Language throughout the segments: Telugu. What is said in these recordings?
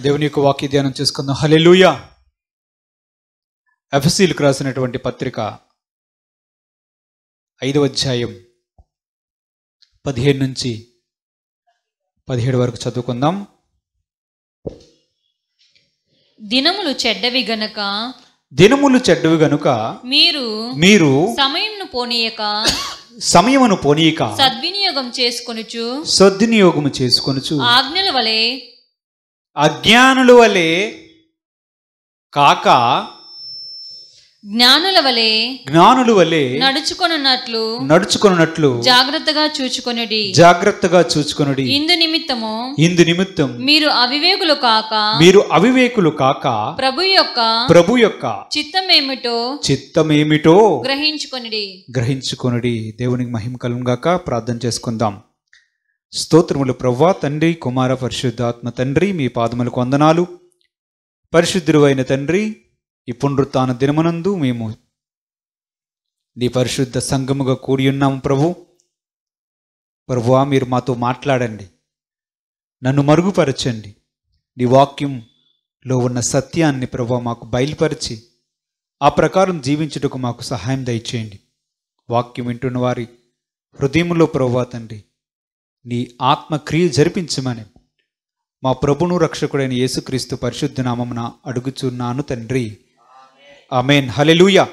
దేవుని యొక్క వాక్య ధ్యానం చేసుకుందాం. హల్లెలూయా. ఎఫెసీయులకు రాసినటువంటి పత్రిక 5వ అధ్యాయం 15 నుంచి 17 వరకు చదువుకుందాం. దినములు చెడ్డవి గనుక మీరు సమయమును పోనీయక సద్వినియోగము చేసుకొనుచు అజ్ఞానుల వలె కాక జ్ఞానుల వలె నడుచుకొనున్నట్లు జాగ్రత్తగా చూచుకొనుడి. ఇందు నిమిత్తము మీరు అవివేకులు కాక ప్రభు యొక్క చిత్తమేమిటో గ్రహించుకొనుడి. దేవునికి మహిమ కలుగుగాక. ప్రార్థన చేసుకుందాం. స్తోత్రములు ప్రభువా, తండ్రి, కుమార, పరిశుద్ధాత్మ తండ్రి, మీ పాదములకు వందనాలు. పరిశుద్ధుడు అయిన తండ్రి, ఈ పునరుత్థాన దినమునందు మేము నీ పరిశుద్ధ సంఘముగా కూడి ఉన్నాము. ప్రభువా, మీరు మాతో మాట్లాడండి, నన్ను మరుగుపరచండి. నీ వాక్యంలో ఉన్న సత్యాన్ని ప్రభువా మాకు బయలుపరిచి ఆ ప్రకారం జీవించుటకు మాకు సహాయం దయచేయండి. వాక్యం వింటున్న వారి హృదయంలో ప్రభువా తండ్రి నీ ఆత్మక్రియ జరిపించమని మా ప్రభును రక్షకుడైన యేసుక్రీస్తు పరిశుద్ధ నామమున అడుగుచున్నాను తండ్రి, ఆమేన్. హల్లెలూయా,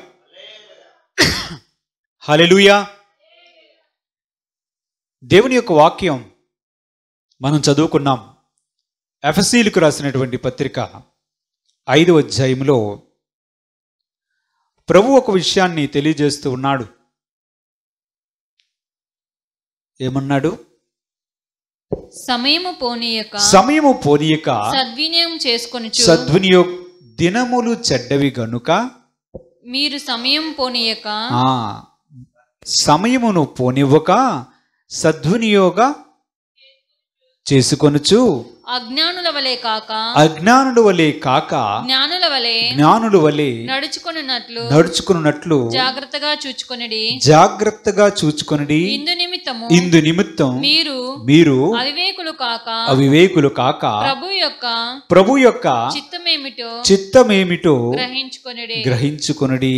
హల్లెలూయా. దేవుని యొక్క వాక్యం మనం చదువుకున్నాం. ఎఫెసీయులకు రాసినటువంటి పత్రిక 5వ అధ్యాయంలో ప్రభు ఒక విషయాన్ని తెలియజేస్తూ ఉన్నాడు. ఏమన్నాడు? సమయము పోనీయక సద్వినియోగం దినములు చెడ్డవి గనుక మీరు సమయమును పోనివ్వక సద్వినియోగ చేసుకొనుచు అజ్ఞానుల వలె కాక జ్ఞానుల వలె నడుచుకున్నట్లు జాగ్రత్తగా చూచుకొనుడి. ఇందు నిమిత్తం మీరు అవివేకులు కాక ప్రభు యొక్క చిత్తమేమిటో గ్రహించుకొనుడి.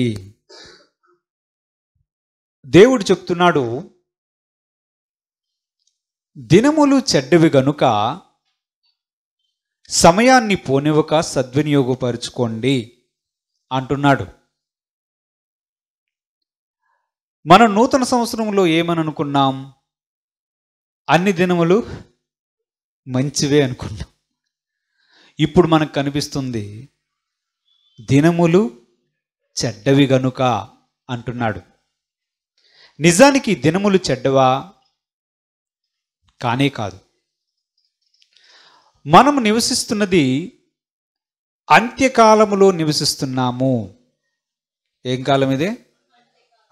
దేవుడు చెప్తున్నాడు, దినములు చెడ్డవి గనుక సమయాన్ని పోనివ్వక సద్వినియోగపరుచుకోండి అంటున్నాడు. మనం నూతన సంవత్సరంలో ఏమని అనుకున్నాం? అన్ని దినములు మంచివే అనుకున్నాం. ఇప్పుడు మనకు కనిపిస్తుంది దినములు చెడ్డవి గనుక అంటున్నాడు. నిజానికి దినములు చెడ్డవా? కానే కాదు. మనము నివసిస్తున్నది అంత్యకాలములో నివసిస్తున్నాము. ఏం కాలం ఇదే?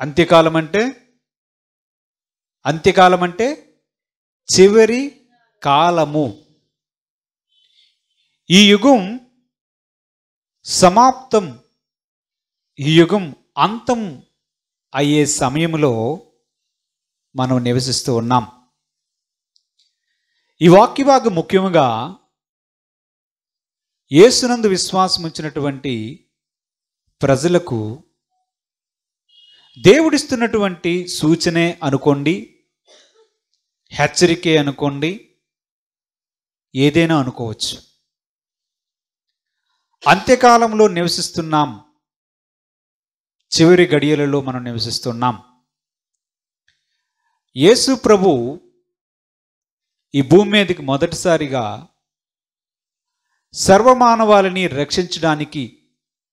అంత్యకాలం అంటే చివరి కాలము. ఈ యుగం సమాప్తం, ఈ యుగం అంతం అయ్యే సమయంలో మనం నివసిస్తూ ఉన్నాం. ఈ వాక్యభాగం ముఖ్యంగా యేసునందు విశ్వాసం ఉంచినటువంటి ప్రజలకు దేవుడిస్తున్నటువంటి సూచనే అనుకోండి, హెచ్చరికే అనుకోండి, ఏదైనా అనుకోవచ్చు. అంత్యకాలంలో నివసిస్తున్నాం, చివరి గడియలలో మనం నివసిస్తున్నాం. యేసు ప్రభు ఈ భూమి మీదకి మొదటిసారిగా సర్వమానవాళిని రక్షించడానికి,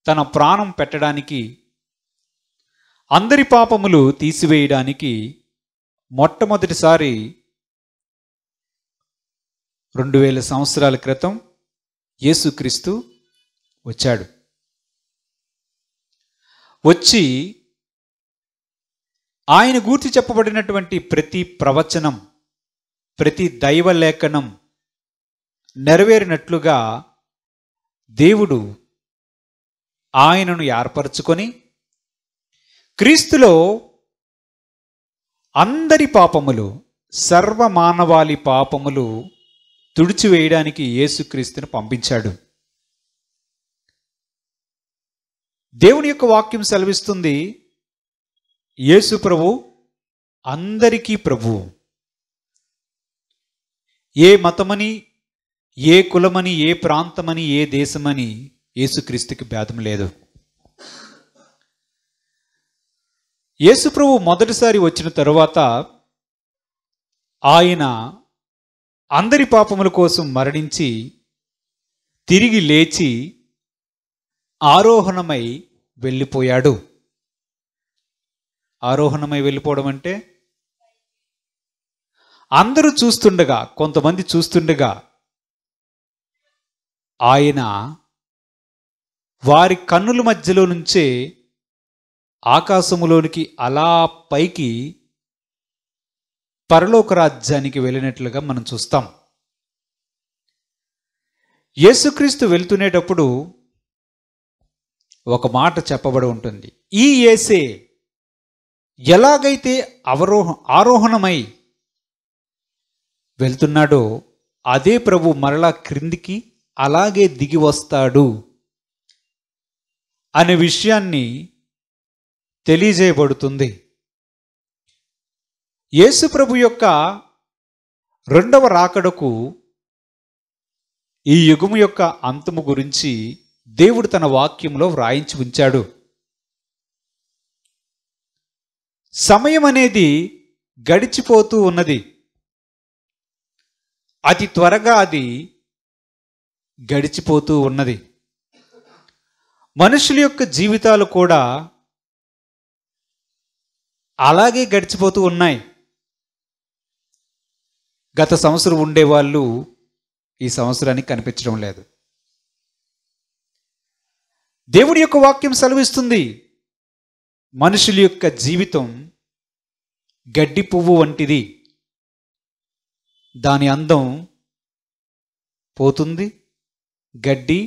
తన ప్రాణం పెట్టడానికి, అందరి పాపములు తీసివేయడానికి మొట్టమొదటిసారి 2000 సంవత్సరాల క్రితం యేసుక్రీస్తు వచ్చాడు. వచ్చి ఆయన గూర్చి చెప్పబడినటువంటి ప్రతి ప్రవచనం, ప్రతి దైవ లేఖనం నెరవేరినట్లుగా దేవుడు ఆయనను ఏర్పరచుకొని క్రీస్తులో అందరి పాపములు, సర్వమానవాళి పాపములు తుడిచివేయడానికి యేసుక్రీస్తుని పంపించాడు. దేవుని యొక్క వాక్యం సెలవిస్తుంది, యేసు ప్రభు అందరికీ ప్రభు. ఏ మతమని, ఏ కులమని, ఏ ప్రాంతమని, ఏ దేశమని యేసుక్రీస్తుకి భేదం లేదు. యేసు ప్రభు మొదటిసారి వచ్చిన తరువాత ఆయన అందరి పాపముల కోసం మరణించి తిరిగి లేచి ఆరోహణమై వెళ్ళిపోయాడు. ఆరోహణమై వెళ్ళిపోవడం అంటే అందరూ చూస్తుండగా, కొంతమంది చూస్తుండగా ఆయన వారి కన్నుల మధ్యలో నుంచే ఆకాశములోనికి అలా పైకి పరలోక రాజ్యానికి వెళ్ళినట్లుగా మనం చూస్తాం. యేసుక్రీస్తు వెళ్తునేటప్పుడు ఒక మాట చెప్పబడి ఉంటుంది. ఈ యేసే ఎలాగైతే ఆరోహణమై వెళ్తున్నాడో అదే ప్రభు మరలా క్రిందికి అలాగే దిగి వస్తాడు అనే విషయాన్ని తెలియజేయబడుతుంది. యేసు ప్రభు యొక్క రెండవ రాకడకు, ఈ యుగము యొక్క అంతము గురించి దేవుడు తన వాక్యంలో వ్రాయించి ఉంచాడు. సమయం అనేది గడిచిపోతూ ఉన్నది. అతి త్వరగా అది గడిచిపోతూ ఉన్నది. మనుషుల యొక్క జీవితాలు కూడా అలాగే గడిచిపోతూ ఉన్నాయి. గత సంవత్సరం ఉండేవాళ్ళు ఈ సంవత్సరానికి కనిపించడం లేదు. దేవుడి యొక్క వాక్యం సెలవిస్తుంది, మనుషుల యొక్క జీవితం గడ్డి పువ్వు వంటిది. దాని అందం పోతుంది, గడ్డి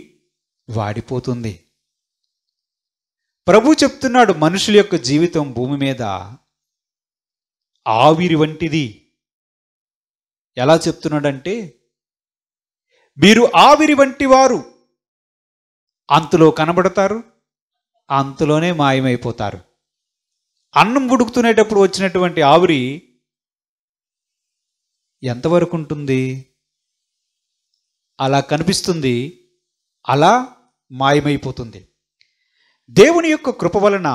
వాడిపోతుంది. ప్రభు చెప్తున్నాడు, మనుషుల యొక్క జీవితం భూమి మీద ఆవిరి వంటిది. ఎలా చెప్తున్నాడంటే, మీరు ఆవిరి వంటి వారు, అంతలో కనబడతారు, అంతలోనే మాయమైపోతారు. అన్నం ఉడుకుతునేటప్పుడు వచ్చినటువంటి ఆవిరి ఎంతవరకు ఉంటుంది? అలా కనిపిస్తుంది, అలా మాయమైపోతుంది. దేవుని యొక్క కృప వలన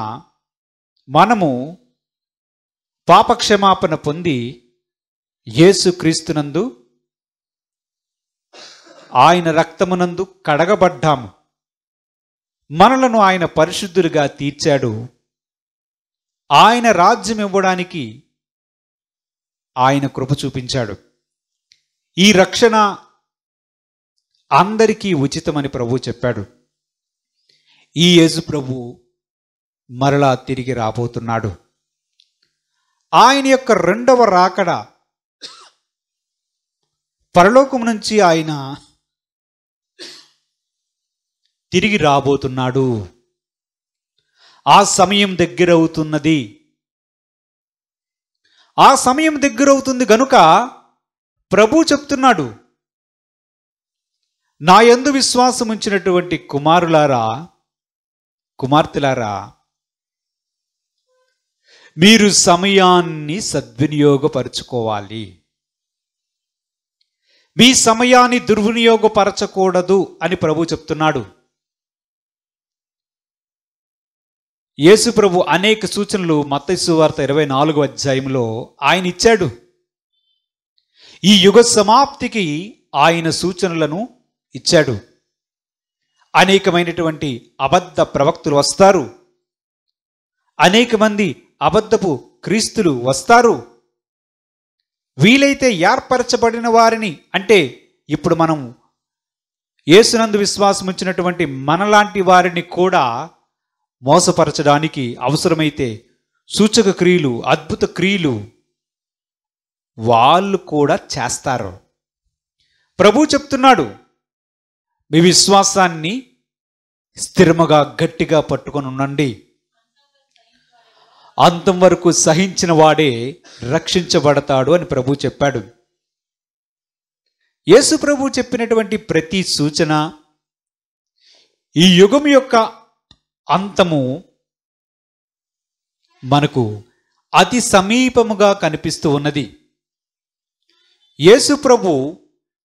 మనము పాపక్షమాపణ పొంది యేసుక్రీస్తునందు, ఆయన రక్తమునందు కడగబడ్డాము. మనలను ఆయన పరిశుద్ధులుగా తీర్చాడు. ఆయన రాజ్యం ఇవ్వడానికి ఆయన కృప చూపించాడు. ఈ రక్షణ అందరికీ ఉచితమని ప్రభు చెప్పాడు. ఈ యేసు ప్రభు మరలా తిరిగి రాబోతున్నాడు. ఆయన యొక్క రెండవ రాకడ, పరలోకం నుంచి ఆయన తిరిగి రాబోతున్నాడు. ఆ సమయం దగ్గరవుతున్నది. ఆ సమయం దగ్గరవుతుంది గనుక ప్రభు చెప్తున్నాడు, నా యందు విశ్వాసం ఉంచినటువంటి కుమారులారా, కుమార్తెలారా, మీరు సమయాన్ని సద్వినియోగపరచుకోవాలి. మీ సమయాన్ని దుర్వినియోగపరచకూడదు అని ప్రభు చెప్తున్నాడు. యేసు ప్రభు అనేక సూచనలు మత్తయి సువార్త 24వ అధ్యాయంలో ఆయన ఇచ్చాడు. ఈ యుగ సమాప్తికి ఆయన సూచనలను ఇచ్చాడు. అనేకమైనటువంటి అబద్ధ ప్రవక్తులు వస్తారు. అనేక మంది అబద్ధపు క్రీస్తులు వస్తారు. వీలైతే ఏర్పరచబడిన వారిని, అంటే ఇప్పుడు మనం యేసునందు విశ్వాసం ఉంచినటువంటి మనలాంటి వారిని కూడా మోసపరచడానికి అవసరమైతే సూచక క్రియలు, అద్భుత క్రియలు వాళ్ళు కూడా చేస్తారు. ప్రభు చెప్తున్నాడు, మీ విశ్వాసాన్ని స్థిరముగా గట్టిగా పట్టుకొని ఉండండి. అంతం వరకు సహించిన వాడే రక్షించబడతాడు అని ప్రభు చెప్పాడు. యేసు ప్రభు చెప్పినటువంటి ప్రతి సూచన ఈ యుగం యొక్క అంతము మనకు అతి సమీపముగా కనిపిస్తూ ఉన్నది. యేసు ప్రభు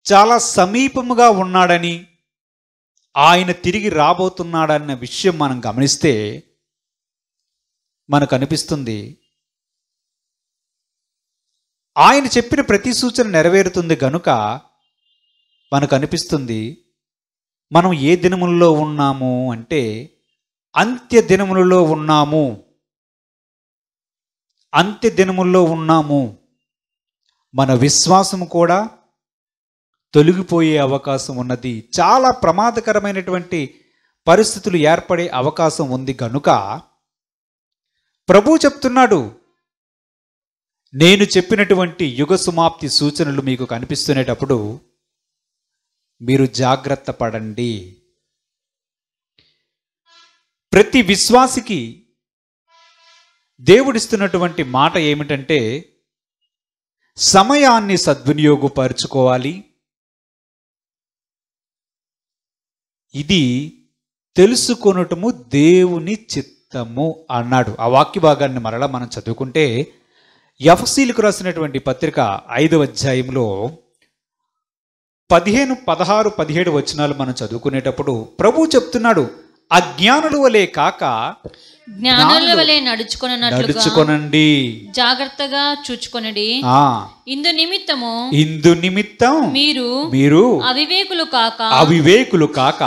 చాలా సమీపముగా ఉన్నాడని, ఆయన తిరిగి రాబోతున్నాడన్న విషయం మనం గమనిస్తే మనకు అనిపిస్తుంది ఆయన చెప్పిన ప్రతి సూచన నెరవేరుతుంది గనుక మనకు అనిపిస్తుంది మనం ఏ దినములలో ఉన్నాము అంటే అంత్య దినములలో ఉన్నాము. అంత్య దినముల్లో ఉన్నాము. మన విశ్వాసము కూడా తొలగిపోయే అవకాశం ఉన్నది. చాలా ప్రమాదకరమైనటువంటి పరిస్థితులు ఏర్పడే అవకాశం ఉంది గనుక ప్రభు చెప్తున్నాడు, నేను చెప్పినటువంటి యుగ సమాప్తి సూచనలు మీకు కనిపిస్తునేటప్పుడు మీరు జాగ్రత్త పడండి. ప్రతి విశ్వాసికి దేవుడిస్తున్నటువంటి మాట ఏమిటంటే సమయాన్ని సద్వినియోగపరుచుకోవాలి. ఇది తెలుసుకొనటము దేవుని చిత్తము అన్నాడు. ఆ వాక్య భాగాన్ని మరలా మనం చదువుకుంటే ఎఫెసీయులకు రాసినటువంటి పత్రిక 5వ అధ్యాయంలో 15, 16, 17 వచనాలు మనం చదువుకునేటప్పుడు ప్రభు చెప్తున్నాడు, అజ్ఞానుల వలె కాక జ్ఞానుల వలె నడుచుకొనండి, జాగ్రత్తగా చూచుకొనండి. ఇందు నిమిత్తం మీరు అవివేకులు కాక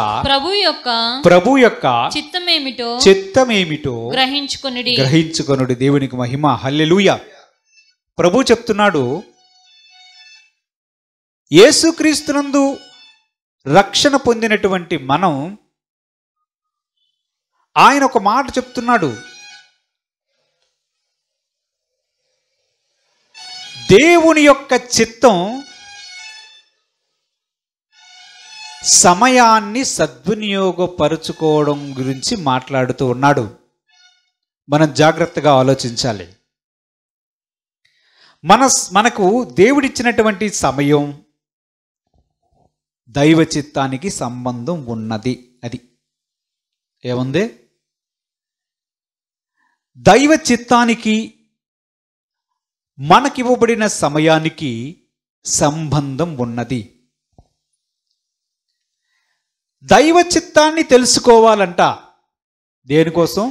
ప్రభు యొక్క చిత్తమేమిటో గ్రహించుకొనుడి. దేవునికి మహిమ. హల్లెలూయా. ప్రభు చెప్తున్నాడు, యేసుక్రీస్తునందు రక్షణ పొందినటువంటి మనం, ఆయన ఒక మాట చెప్తున్నాడు, దేవుని యొక్క చిత్తం సమయాన్ని సద్వినియోగపరుచుకోవడం గురించి మాట్లాడుతూ ఉన్నాడు. మనం జాగ్రత్తగా ఆలోచించాలి. మనకు దేవుడిచ్చినటువంటి సమయం దైవ చిత్తానికి సంబంధం ఉన్నది. అది ఏముంది? దైవ చిత్తానికి మనకివ్వబడిన సమయానికి సంబంధం ఉన్నది. దైవ చిత్తాన్ని తెలుసుకోవాలంట. దేనికోసం?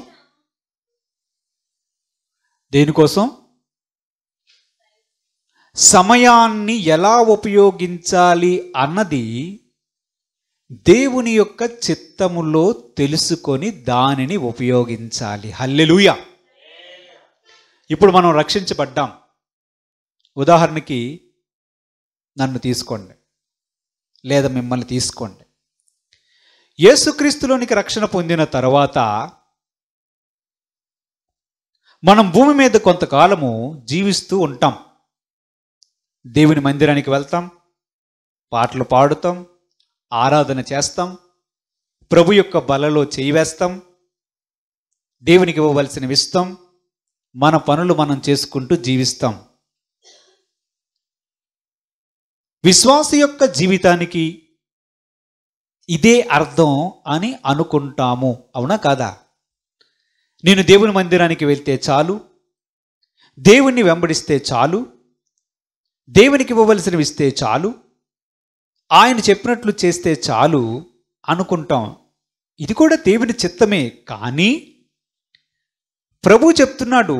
సమయాన్ని ఎలా ఉపయోగించాలి అన్నది దేవుని యొక్క చిత్తములో తెలుసుకొని దానిని ఉపయోగించాలి. హల్లెలూయా. ఇప్పుడు మనం రక్షించబడ్డాం. ఉదాహరణకి నన్ను తీసుకోండి, లేదా మిమ్మల్ని తీసుకోండి. యేసుక్రీస్తులోనికి రక్షణ పొందిన తర్వాత మనం భూమి మీద కొంతకాలము జీవిస్తూ ఉంటాం. దేవుని మందిరానికి వెళ్తాం, పాటలు పాడుతాం, ఆరాధన చేస్తాం, ప్రభు యొక్క బలలో చేయి వేస్తాం, దేవునికి ఇవ్వవలసినవి ఇస్తాం, మన పనులు మనం చేసుకుంటూ జీవిస్తాం. విశ్వాసి యొక్క జీవితానికి ఇదే అర్థం అని అనుకుంటాము. అవునా కాదా? నేను దేవుని మందిరానికి వెళ్తే చాలు, దేవుణ్ణి వెంబడిస్తే చాలు, దేవునికి ఇవ్వవలసినవి ఇస్తే చాలు, ఆయన చెప్పినట్లు చేస్తే చాలు అనుకుంటాం. ఇది కూడా దేవుని చిత్తమే. కానీ ప్రభు చెప్తున్నాడు,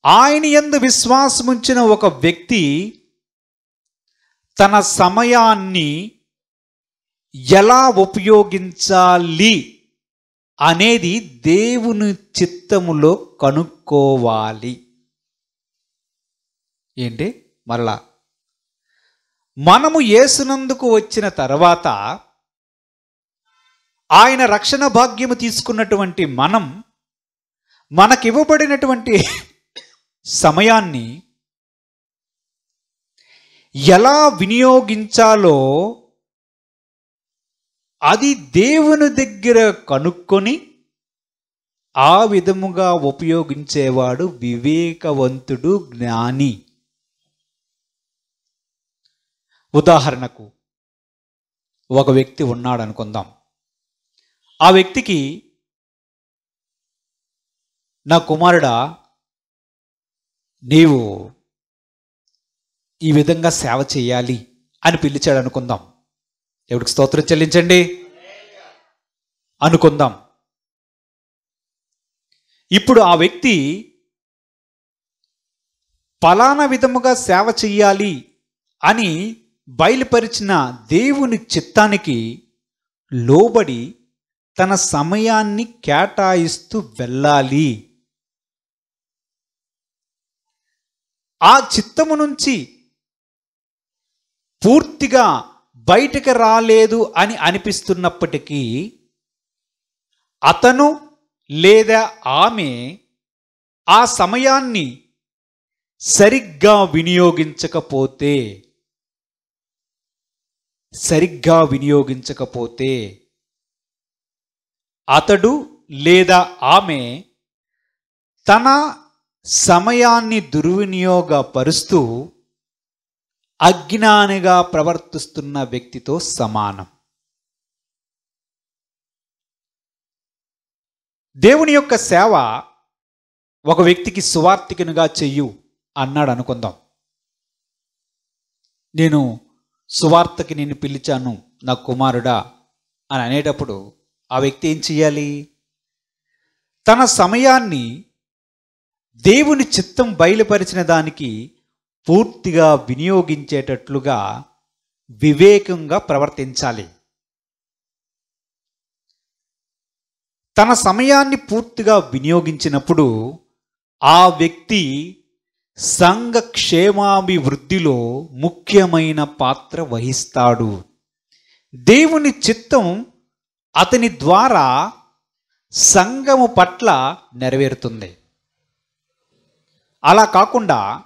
ఆయన యందు విశ్వాసముంచిన ఒక వ్యక్తి తన సమయాన్ని ఎలా ఉపయోగించాలి అనేది దేవుని చిత్తములో కనుక్కోవాలి. ఏంటి? మరలా మనము యేసునందుకు వచ్చిన తర్వాత ఆయన రక్షణ భాగ్యము తీసుకున్నటువంటి మనం మనకివ్వబడినటువంటి సమయాన్ని ఎలా వినియోగించాలో అది దేవుని దగ్గర కనుక్కొని ఆ విధముగా ఉపయోగించేవాడు వివేకవంతుడు, జ్ఞాని. ఉదాహరణకు ఒక వ్యక్తి ఉన్నాడు అనుకుందాం. ఆ వ్యక్తికి, నా కుమారుడా, నీవు ఈ విధంగా సేవ చేయాలి అని పిలిచాడు అనుకుందాం. దేవుడికి స్తోత్రం చెల్లించండి అనుకుందాం. ఇప్పుడు ఆ వ్యక్తి ఫలానా విధముగా సేవ చెయ్యాలి అని బయలుపరిచిన దేవుని చిత్తానికి లోబడి తన సమయాన్ని కేటాయిస్తూ వెళ్ళాలి. ఆ చిత్తము నుంచి పూర్తిగా బయటకు రాలేదు అని అనిపిస్తున్నప్పటికీ అతను లేదా ఆమె ఆ సమయాన్ని సరిగ్గా వినియోగించకపోతే అతడు లేదా ఆమె తన సమయాన్ని దుర్వినియోగపరుస్తూ అజ్ఞానిగా ప్రవర్తిస్తున్న వ్యక్తితో సమానం. దేవుని యొక్క సేవ ఒక వ్యక్తికి సువార్తికునిగా చెయ్యు అన్నాడు అనుకుందాం. నేను సువార్తకి నిన్ను పిలిచాను నా కుమారుడా అని అనేటప్పుడు ఆ వ్యక్తి ఏం చెయ్యాలి? తన సమయాన్ని దేవుని చిత్తం బయలుపరిచిన దానికి పూర్తిగా వినియోగించేటట్లుగా వివేకంగా ప్రవర్తించాలి. తన సమయాన్ని పూర్తిగా వినియోగించినప్పుడు ఆ వ్యక్తి సంఘ క్షేమాభివృద్ధిలో ముఖ్యమైన పాత్ర వహిస్తాడు. దేవుని చిత్తం అతని ద్వారా సంఘము పట్ల నెరవేరుతుంది. అలా కాకుండా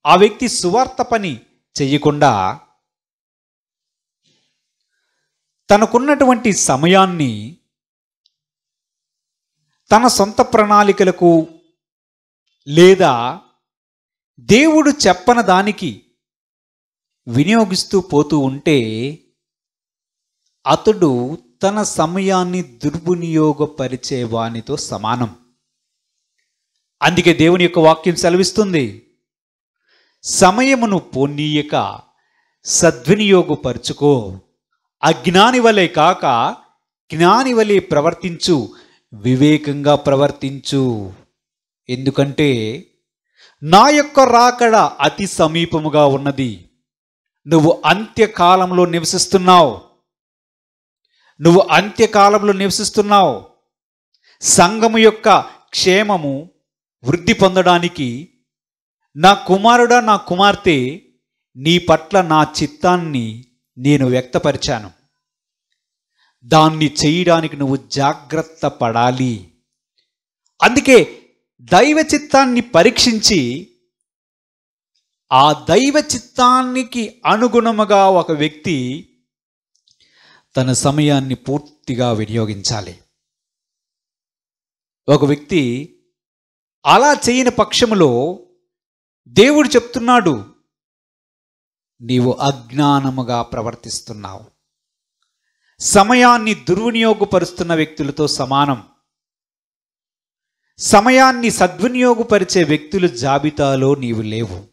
ఆ వ్యక్తి సువార్త పని చెయ్యకుండా తనకున్నటువంటి సమయాన్ని తన సొంత ప్రణాళికలకు లేదా దేవుడు చెప్పని దానికి వినియోగిస్తూ పోతూ ఉంటే అతడు తన సమయాన్ని దుర్వినియోగపరిచే వానితో సమానం. అందుకే దేవుని యొక్క వాక్యం సెలవిస్తుంది, సమయమును పోనీయక సద్వినియోగపరుచుకో, అజ్ఞాని వలె కాక జ్ఞాని వలె ప్రవర్తించు, వివేకంగా ప్రవర్తించు. ఎందుకంటే నా యొక్క రాకడ అతి సమీపముగా ఉన్నది. నువ్వు అంత్యకాలంలో నివసిస్తున్నావు. సంఘము యొక్క క్షేమము వృద్ధి పొందడానికి నా కుమారుడా, నా కుమార్తె, నీ పట్ల నా చిత్తాన్ని నేను వ్యక్తపరిచాను. దాన్ని చేయడానికి నువ్వు జాగ్రత్త పడాలి. అందుకే దైవ చిత్తాన్ని పరీక్షించి ఆ దైవ చిత్తానికి అనుగుణముగా ఒక వ్యక్తి తన సమయాన్ని పూర్తిగా వినియోగించాలి. ఒక వ్యక్తి అలా చేయని పక్షములో దేవుడు చెప్తున్నాడు, నీవు అజ్ఞానముగా ప్రవర్తిస్తున్నావు. సమయాన్ని దుర్వినియోగపరుస్తున్న వ్యక్తులతో సమానం. సమయాన్ని సద్వినియోగపరిచే వ్యక్తుల జాబితాలో నీవు లేవు.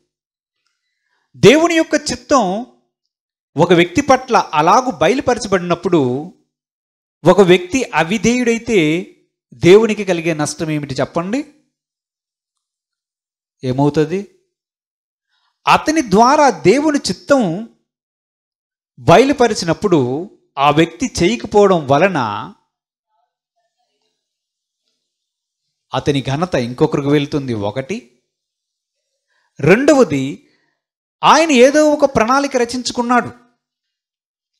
దేవుని యొక్క చిత్తం ఒక వ్యక్తి పట్ల అలాగూ బయలుపరచబడినప్పుడు ఒక వ్యక్తి అవిధేయుడైతే దేవునికి కలిగే నష్టం ఏమిటి చెప్పండి? ఏమవుతుంది? అతని ద్వారా దేవుని చిత్తం బయలుపరిచినప్పుడు ఆ వ్యక్తి చేయకపోవడం వలన అతని ఘనత ఇంకొకరికి వెళ్తుంది. ఒకటి. రెండవది, ఆయన ఏదో ఒక ప్రణాళిక రచించుకున్నాడు.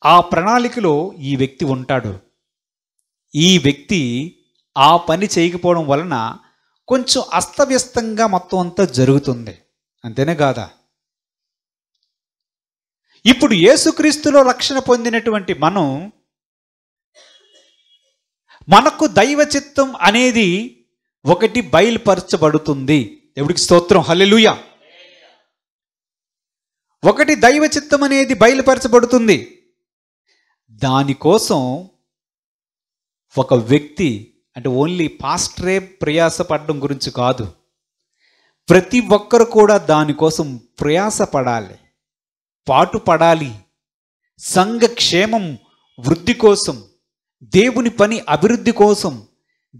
ఆ ప్రణాళికలో ఈ వ్యక్తి ఉంటాడు. ఈ వ్యక్తి ఆ పని చేయకపోవడం వలన కొంచెం అస్తవ్యస్తంగా మొత్తం అంతా జరుగుతుంది. అంతేనే కాదా? ఇప్పుడు యేసుక్రీస్తులో రక్షణ పొందినటువంటి మనకు దైవ చిత్తం అనేది ఒకటి బయలుపరచబడుతుంది. దేవుడికి స్తోత్రం, హల్లెలూయా. ఒకటి దైవ చిత్తం అనేది బయలుపరచబడుతుంది. దానికోసం ఒక వ్యక్తి అంటే ఓన్లీ పాస్టరే ప్రయాసపడడం గురించి కాదు, ప్రతి ఒక్కరు కూడా దానికోసం ప్రయాసపడాలి, పాటుపడాలి. సంఘ క్షేమం వృద్ధి కోసం, దేవుని పని అభివృద్ధి కోసం,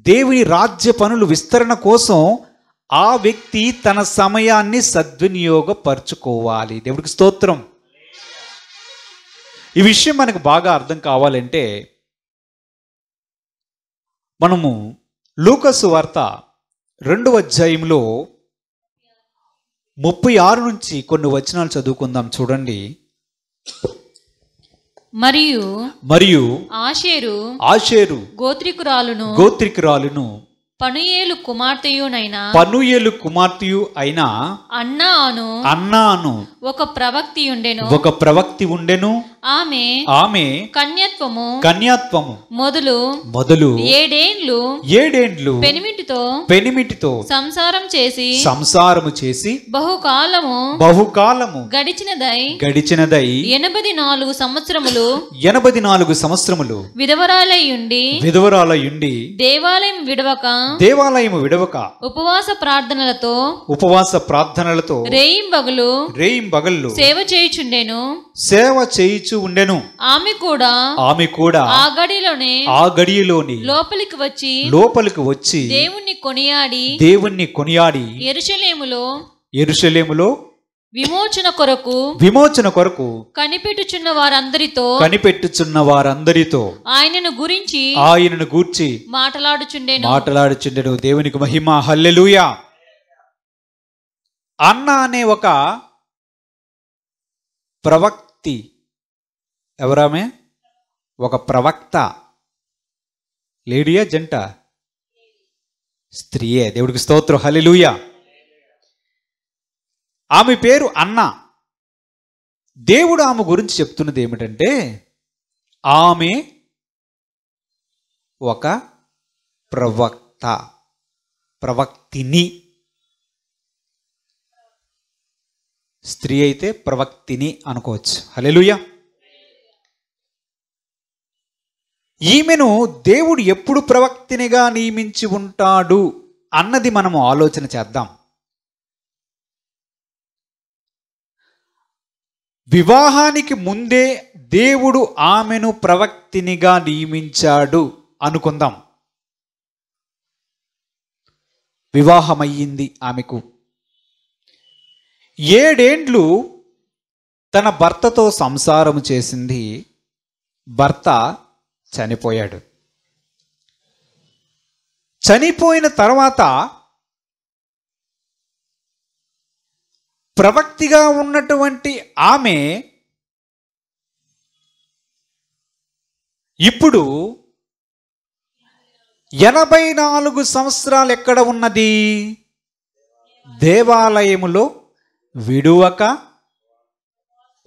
దేవుని రాజ్య పనులు విస్తరణ కోసం ఆ వ్యక్తి తన సమయాన్ని సద్వినియోగపరచుకోవాలి. దేవుడికి స్తోత్రం. ఈ విషయం మనకు బాగా అర్థం కావాలంటే మనము లూకాసు వార్త 2వ అధ్యాయంలో 36 నుంచి కొన్ని వచనాలు చదువుకుందాం. చూడండి. మరియు ఆషేరు గోత్రికురాలును పనుయేలు కుమార్తెయు అయిన అన్నాను ఒక ప్రవక్తి ఉండెను. ఆమె కన్యాత్వము మొదలు 7 ఏండ్లు పెనిమిటితో సంసారము చేసి బహుకాలము గడిచినదై 84 సంవత్సరములు విధవరాలయుండి దేవాలయం విడవక ఉపవాస ప్రార్థనలతో రేయింబగళ్ళు సేవ చేయుచు ఉండెను. ఆమె కూడా ఆ గడియలోని లోపలికి వచ్చి దేవుణ్ణి కొనియాడి యెరూషలేములో విమోచన కొరకు కనిపెట్టుచున్న వారందరితో ఆయనను గూర్చి మాట్లాడుచుండెను. దేవునికి మహిమ. హల్లెలూయా. అన్న అనే ఒక ప్రవక్తి, ఎవరామె? ఒక ప్రవక్త. లేడీయా జంట? స్త్రీయే. దేవుడికి స్తోత్రం. హల్లెలూయా. ఆమె పేరు అన్న. దేవుడు ఆమె గురించి చెప్తున్నది ఏమిటంటే ఆమె ఒక ప్రవక్తిని. స్త్రీ అయితే ప్రవక్తిని అనుకోవచ్చు. హల్లెలూయా. ఈమెను దేవుడు ఎప్పుడు ప్రవక్తినిగా నియమించి ఉంటాడు అన్నది మనము ఆలోచన చేద్దాం. వివాహానికి ముందే దేవుడు ఆమెను ప్రవక్తినిగా నియమించాడు అనుకుందాం. వివాహమయ్యింది ఆమెకు. 7 ఏండ్లు తన భర్తతో సంసారము చేసింది. భర్త చనిపోయాడు. చనిపోయిన తర్వాత ప్రవక్తిగా ఉన్నటువంటి ఆమె ఇప్పుడు 84 సంవత్సరాలు ఎక్కడ ఉన్నది? దేవాలయములో విడువక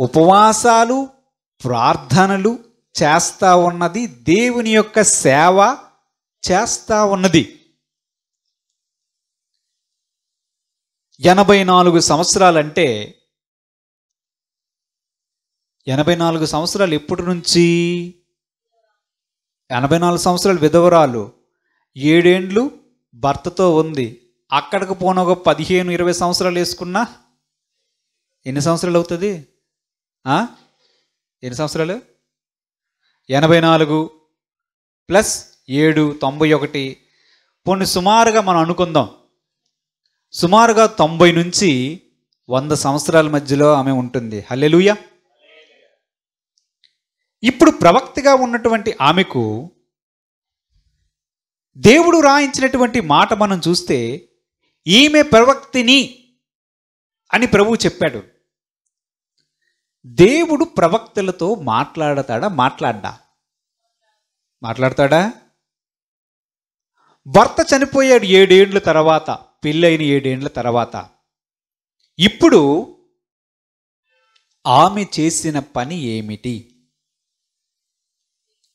ఉపవాసాలు ప్రార్థనలు చేస్తా ఉన్నది. దేవుని యొక్క సేవ చేస్తా ఉన్నది. 84 సంవత్సరాలంటే 84 సంవత్సరాలు ఎప్పటి నుంచి? 84 సంవత్సరాలు విధవరాలు, 7 ఏండ్లు భర్తతో ఉంది. అక్కడికి పోన ఒక 15-20 సంవత్సరాలు వేసుకున్నా ఎన్ని సంవత్సరాలు అవుతుంది? ఎన్ని సంవత్సరాలు? 84 ప్లస్ 7 91. పోనీ సుమారుగా మనం అనుకుందాం, సుమారుగా 90 నుంచి 100 సంవత్సరాల మధ్యలో ఆమె ఉంటుంది. హల్లెలూయా. ఇప్పుడు ప్రవక్తగా ఉన్నటువంటి ఆమెకు దేవుడు రాయించినటువంటి మాట మనం చూస్తే ఈమె ప్రవక్తిని అని ప్రభువు చెప్పాడు. దేవుడు ప్రవక్తలతో మాట్లాడతాడా? భర్త చనిపోయాడు 7 ఏండ్ల తర్వాత, పెళ్ళైన 7 ఏండ్ల తర్వాత. ఇప్పుడు ఆమె చేసిన పని ఏమిటి?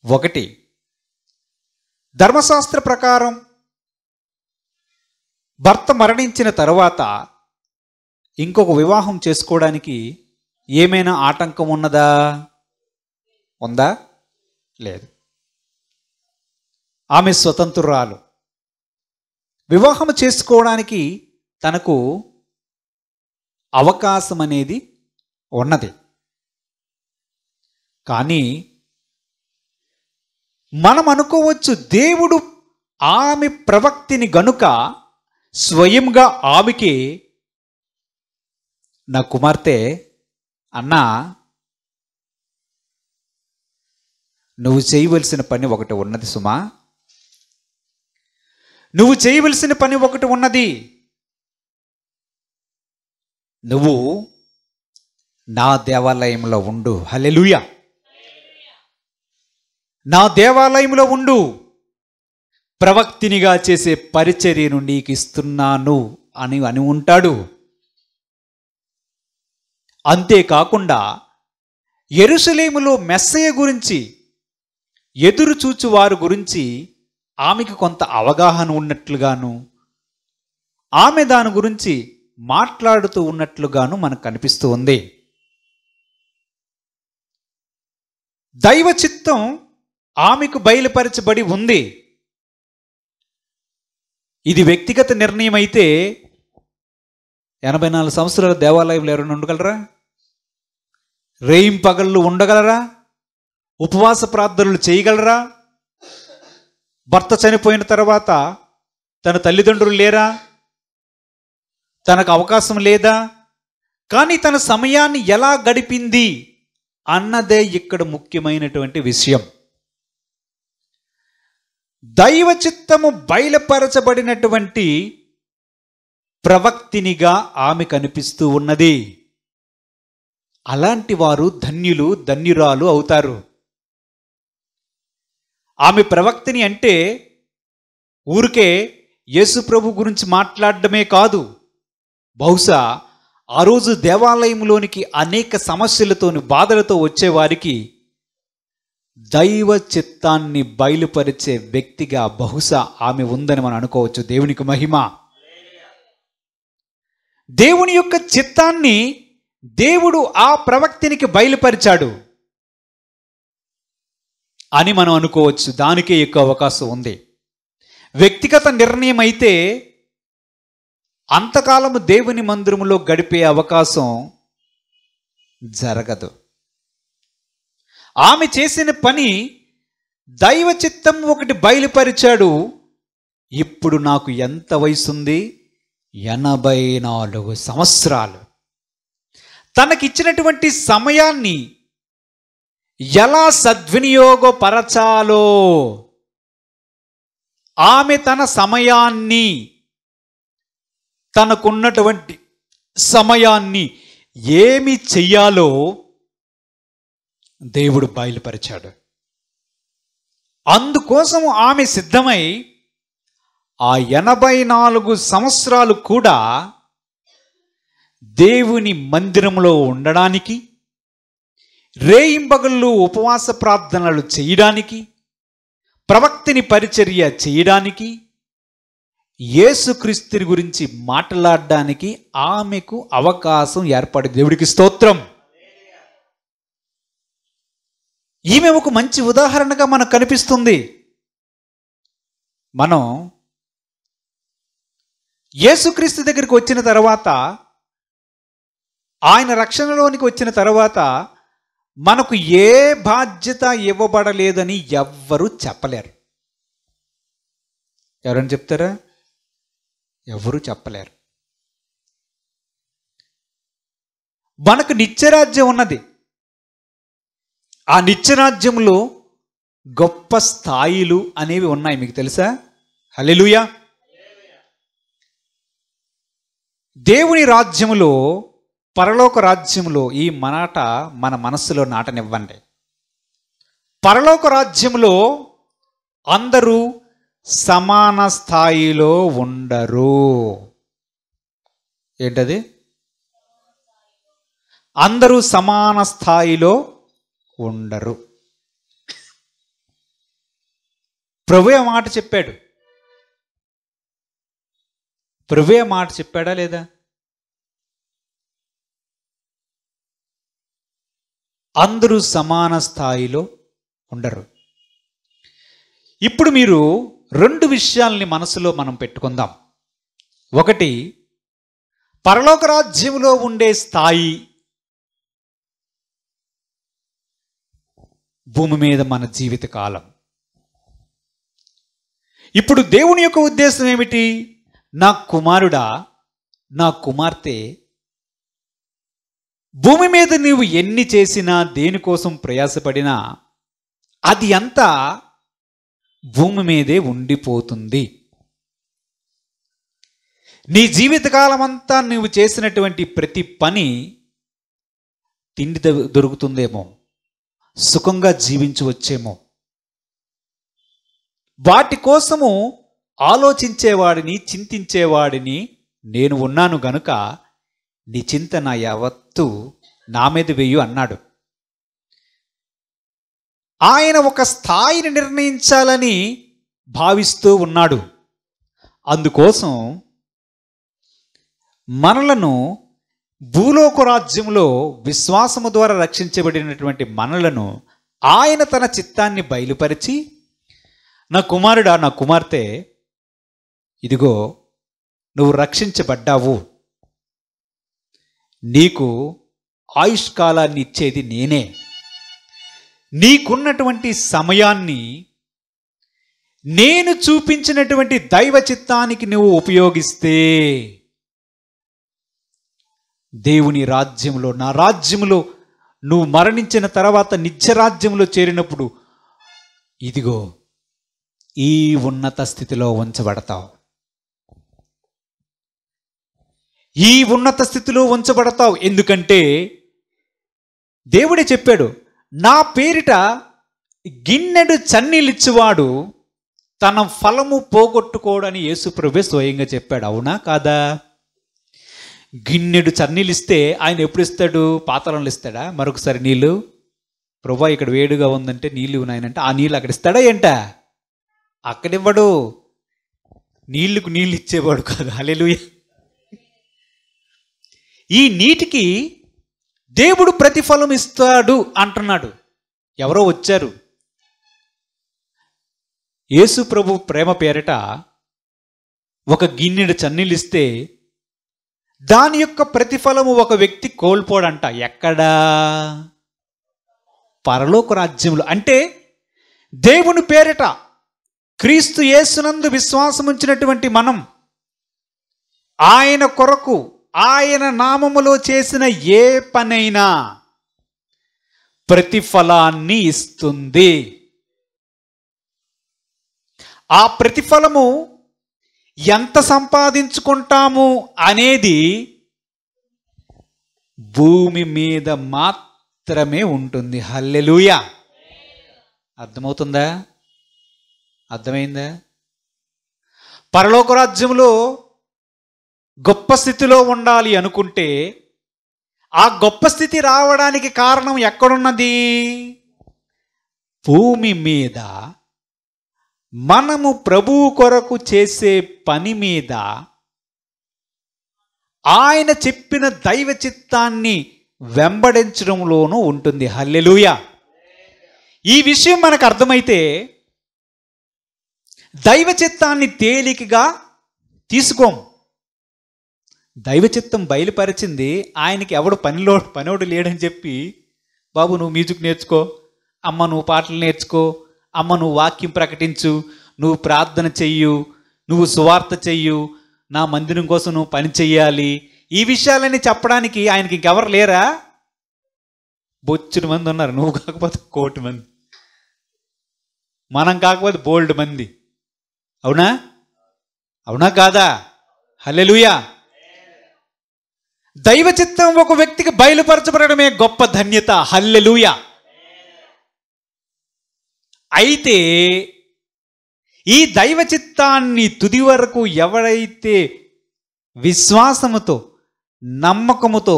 1, ధర్మశాస్త్ర ప్రకారం భర్త మరణించిన తర్వాత ఇంకొక వివాహం చేసుకోవడానికి ఏమైనా ఆటంకం ఉన్నదా? ఉందా? లేదు. ఆమె స్వతంత్రురాలు. వివాహం చేసుకోవడానికి తనకు అవకాశం అనేది ఉన్నది. కానీ మనం అనుకోవచ్చు, దేవుడు ఆమె ప్రవక్తిని గనుక స్వయంగా ఆమెకి, నా కుమార్తె, అన్నా నువ్వు చేయవలసిన పని ఒకటి ఉన్నది సుమా, నువ్వు చేయవలసిన పని ఒకటి ఉన్నది. నువ్వు నా దేవాలయంలో ఉండు. హల్లెలూయా. నా దేవాలయంలో ఉండు, ప్రవక్తినిగా చేసే పరిచర్యను నీకు ఇస్తున్నాను అని ఉంటాడు. అంతేకాకుండా యెరూషలేములో మెస్సయ్య గురించి ఎదురు చూచు వారి గురించి ఆమెకు కొంత అవగాహన ఉన్నట్లుగాను, ఆమె దాని గురించి మాట్లాడుతూ ఉన్నట్లుగాను మనకు కనిపిస్తూ ఉంది. దైవ చిత్తం ఆమెకు బయలుపరచబడి ఉంది. ఇది వ్యక్తిగత నిర్ణయం అయితే 84 సంవత్సరాల దేవాలయంలో ఎవరైనా ఉండగలరా? రేయింపగళ్ళు ఉండగలరా? ఉపవాస ప్రార్థనలు చేయగలరా? భర్త చనిపోయిన తర్వాత తన తల్లిదండ్రులు లేరా? తనకు అవకాశం లేదా? కానీ తన సమయాన్ని ఎలా గడిపింది అన్నదే ఇక్కడ ముఖ్యమైనటువంటి విషయం. దైవ చిత్తము బయలుపరచబడినటువంటి ప్రవక్తినిగా ఆమె కనిపిస్తూ ఉన్నది. అలాంటి వారు ధన్యులు, ధన్యురాలు అవుతారు. ఆమె ప్రవక్తిని అంటే ఊరికే యేసు ప్రభు గురించి మాట్లాడడమే కాదు, బహుశా ఆ రోజు దేవాలయంలోనికి అనేక సమస్యలతోని, బాధలతో వచ్చేవారికి దైవ చిత్తాన్ని బయలుపరిచే వ్యక్తిగా బహుశా ఆమె ఉందని మనం అనుకోవచ్చు. దేవునికి మహిమ. దేవుని యొక్క చిత్తాన్ని దేవుడు ఆ ప్రవక్తినికి బయలుపరిచాడు అని మనం అనుకోవచ్చు. దానికే ఎక్కువ అవకాశం ఉంది. వ్యక్తిగత నిర్ణయం అయితే అంతకాలము దేవుని మందిరములో గడిపే అవకాశం జరగదు. ఆమె చేసిన పని దైవ చిత్తం ఒకటి బయలుపరిచాడు. ఇప్పుడు నాకు ఎంత వయసుంది? 84 సంవత్సరాలు. తనకిచ్చినటువంటి సమయాన్ని ఎలా సద్వినియోగపరచాలో, ఆమె తన సమయాన్ని, తనకున్నటువంటి సమయాన్ని ఏమి చెయ్యాలో దేవుడు బయలుపరిచాడు. అందుకోసం ఆమె సిద్ధమై ఆ 84 సంవత్సరాలు కూడా దేవుని మందిరంలో ఉండడానికి, రేయింబగళ్ళు ఉపవాస ప్రార్థనలు చేయడానికి, ప్రవక్తిని పరిచర్య చేయడానికి, యేసుక్రీస్తుని గురించి మాట్లాడడానికి ఆమెకు అవకాశం ఏర్పడింది. దేవుడికి స్తోత్రం. ఈమె ఒక మంచి ఉదాహరణగా మనకు కనిపిస్తుంది. మనం యేసుక్రీస్తు దగ్గరికి వచ్చిన తర్వాత, ఆయన రక్షణలోనికి వచ్చిన తర్వాత మనకు ఏ బాధ్యత ఇవ్వబడలేదని ఎవ్వరూ చెప్పలేరు. ఎవరైనా చెప్తారా? ఎవరూ చెప్పలేరు. మనకు నిత్యరాజ్యం ఉన్నది. ఆ నిత్యరాజ్యంలో గొప్ప స్థాయిలు అనేవి ఉన్నాయి. మీకు తెలుసా? హల్లెలూయా. దేవుని రాజ్యములో, పరలోక రాజ్యములో ఈ మాట మన మనస్సులో నాటనివ్వండి. పరలోక రాజ్యములో అందరూ సమాన స్థాయిలో ఉండరు. ఏంటది? అందరూ సమాన స్థాయిలో ఉండరు. ప్రభువే మాట చెప్పాడు. ప్రభువే మాట చెప్పాడా లేదా? అందరూ సమాన స్థాయిలో ఉండరు. ఇప్పుడు మీరు 2 విషయాల్ని మనసులో మనం పెట్టుకుందాం. ఒకటి, పరలోక రాజ్యంలో ఉండే స్థాయి, భూమి మీద మన జీవిత కాలం. ఇప్పుడు దేవుని యొక్క ఉద్దేశం ఏమిటి? నా కుమారుడా, నా కుమార్తె, భూమి మీద నీవు ఎన్ని చేసినా, దేనికోసం ప్రయాసపడినా అది అంతా భూమి మీదే ఉండిపోతుంది. నీ జీవితకాలం అంతా నువ్వు చేసినటువంటి ప్రతి పని తిండి దొరుకుతుందేమో, సుఖంగా జీవించవచ్చేమో, వాటి కోసము ఆలోచించేవాడిని, చింతించేవాడిని నేను ఉన్నాను గనుక నీ చింత నా యావత్తు నా మీద వెయ్యు అన్నాడు. ఆయన ఒక స్థాయిని నిర్ణయించాలని భావిస్తూ ఉన్నాడు. అందుకోసం మనలను భూలోక రాజ్యంలో విశ్వాసము ద్వారా రక్షించబడినటువంటి మనలను ఆయన తన చిత్తాన్ని బయలుపరిచి, నా కుమారుడా, నా కుమార్తె, ఇదిగో నువ్వు రక్షించబడ్డావు, నీకు ఆయుష్కాలాన్ని ఇచ్చేది నేనే, నీకున్నటువంటి సమయాన్ని నేను చూపించినటువంటి దైవ చిత్తానికి నువ్వు ఉపయోగిస్తే దేవుని రాజ్యంలో, నా రాజ్యంలో నువ్వు మరణించిన తర్వాత నిత్య రాజ్యంలో చేరినప్పుడు ఇదిగో ఈ ఉన్నత స్థితిలో ఉంచబడతావు, ఈ ఉన్నత స్థితిలో ఉంచబడతావు. ఎందుకంటే దేవుడే చెప్పాడు, నా పేరిట గిన్నెడు చన్నీళ్ళిచ్చువాడు తన ఫలము పోగొట్టుకోడని యేసుప్రభువే స్వయంగా చెప్పాడు. అవునా కాదా? గిన్నెడు చన్నీళ్ళు ఇస్తే ఆయన ఎప్పుడు ఇస్తాడు? పాత్రలు ఇస్తాడా? మరొకసారి నీళ్ళు, ప్రభా ఇక్కడ వేడిగా ఉందంటే నీళ్ళు నాయనంటే ఆ నీళ్ళు అక్కడ ఇస్తాడా ఏంట? అక్కడివ్వడు. నీళ్లకు నీళ్ళు ఇచ్చేవాడు కాదు. హల్లెలూయా. ఈ నీటికి దేవుడు ప్రతిఫలం ఇస్తాడు అంటున్నాడు. ఎవరో వచ్చారు, యేసు ప్రభు ప్రేమ పేరిట ఒక గిన్నెడు చన్నీళ్ళు ఇస్తే దాని యొక్క ప్రతిఫలము ఒక వ్యక్తి కోల్పోడంట. ఎక్కడా? పరలోక రాజ్యంలో. అంటే దేవుని పేరిట క్రీస్తు యేసునందు విశ్వాసం ఉంచినటువంటి మనం ఆయన కొరకు, ఆయన నామములో చేసిన ఏ పనైనా ప్రతిఫలాన్ని ఇస్తుంది. ఆ ప్రతిఫలము ఎంత సంపాదించుకుంటాము అనేది భూమి మీద మాత్రమే ఉంటుంది. హల్లెలూయా. అర్థమవుతుందా? అర్థమైందా? పరలోక రాజ్యంలో గొప్ప స్థితిలో ఉండాలి అనుకుంటే ఆ గొప్ప స్థితి రావడానికి కారణం ఎక్కడున్నది? భూమి మీద మనము ప్రభువు కొరకు చేసే పని మీద ఆయన చెప్పిన దైవ చిత్తాన్ని వెంబడించడంలోనూ ఉంటుంది. హల్లెలూయా. ఈ విషయం మనకు అర్థమైతే దైవ చిత్తాన్ని తేలికగా తీసుకోం. దైవ చిత్తం బయలుపరిచింది ఆయనకి ఎవడు పనోడు లేడని చెప్పి, బాబు నువ్వు మ్యూజిక్ నేర్చుకో, అమ్మ నువ్వు పాటలు నేర్చుకో, అమ్మ నువ్వు వాక్యం ప్రకటించు, నువ్వు ప్రార్థన చెయ్యు, నువ్వు సువార్త చెయ్యు, నా మందిరం కోసం నువ్వు పని చెయ్యాలి, ఈ విషయాలన్నీ చెప్పడానికి ఆయనకి ఇంకెవరు లేరా? బొచ్చుడు మంది ఉన్నారు. నువ్వు కాకపోతే 1,000,000 మంది, మనం కాకపోతే బోల్డ్ మంది. అవునా? అవునా కాదా? హల్లెలూయా. దైవ చిత్తం ఒక వ్యక్తికి బయలుపరచబడమే గొప్ప ధన్యత. హల్లెలూయా. అయితే ఈ దైవ చిత్తాన్ని తుది వరకు ఎవరైతే విశ్వాసముతో, నమ్మకముతో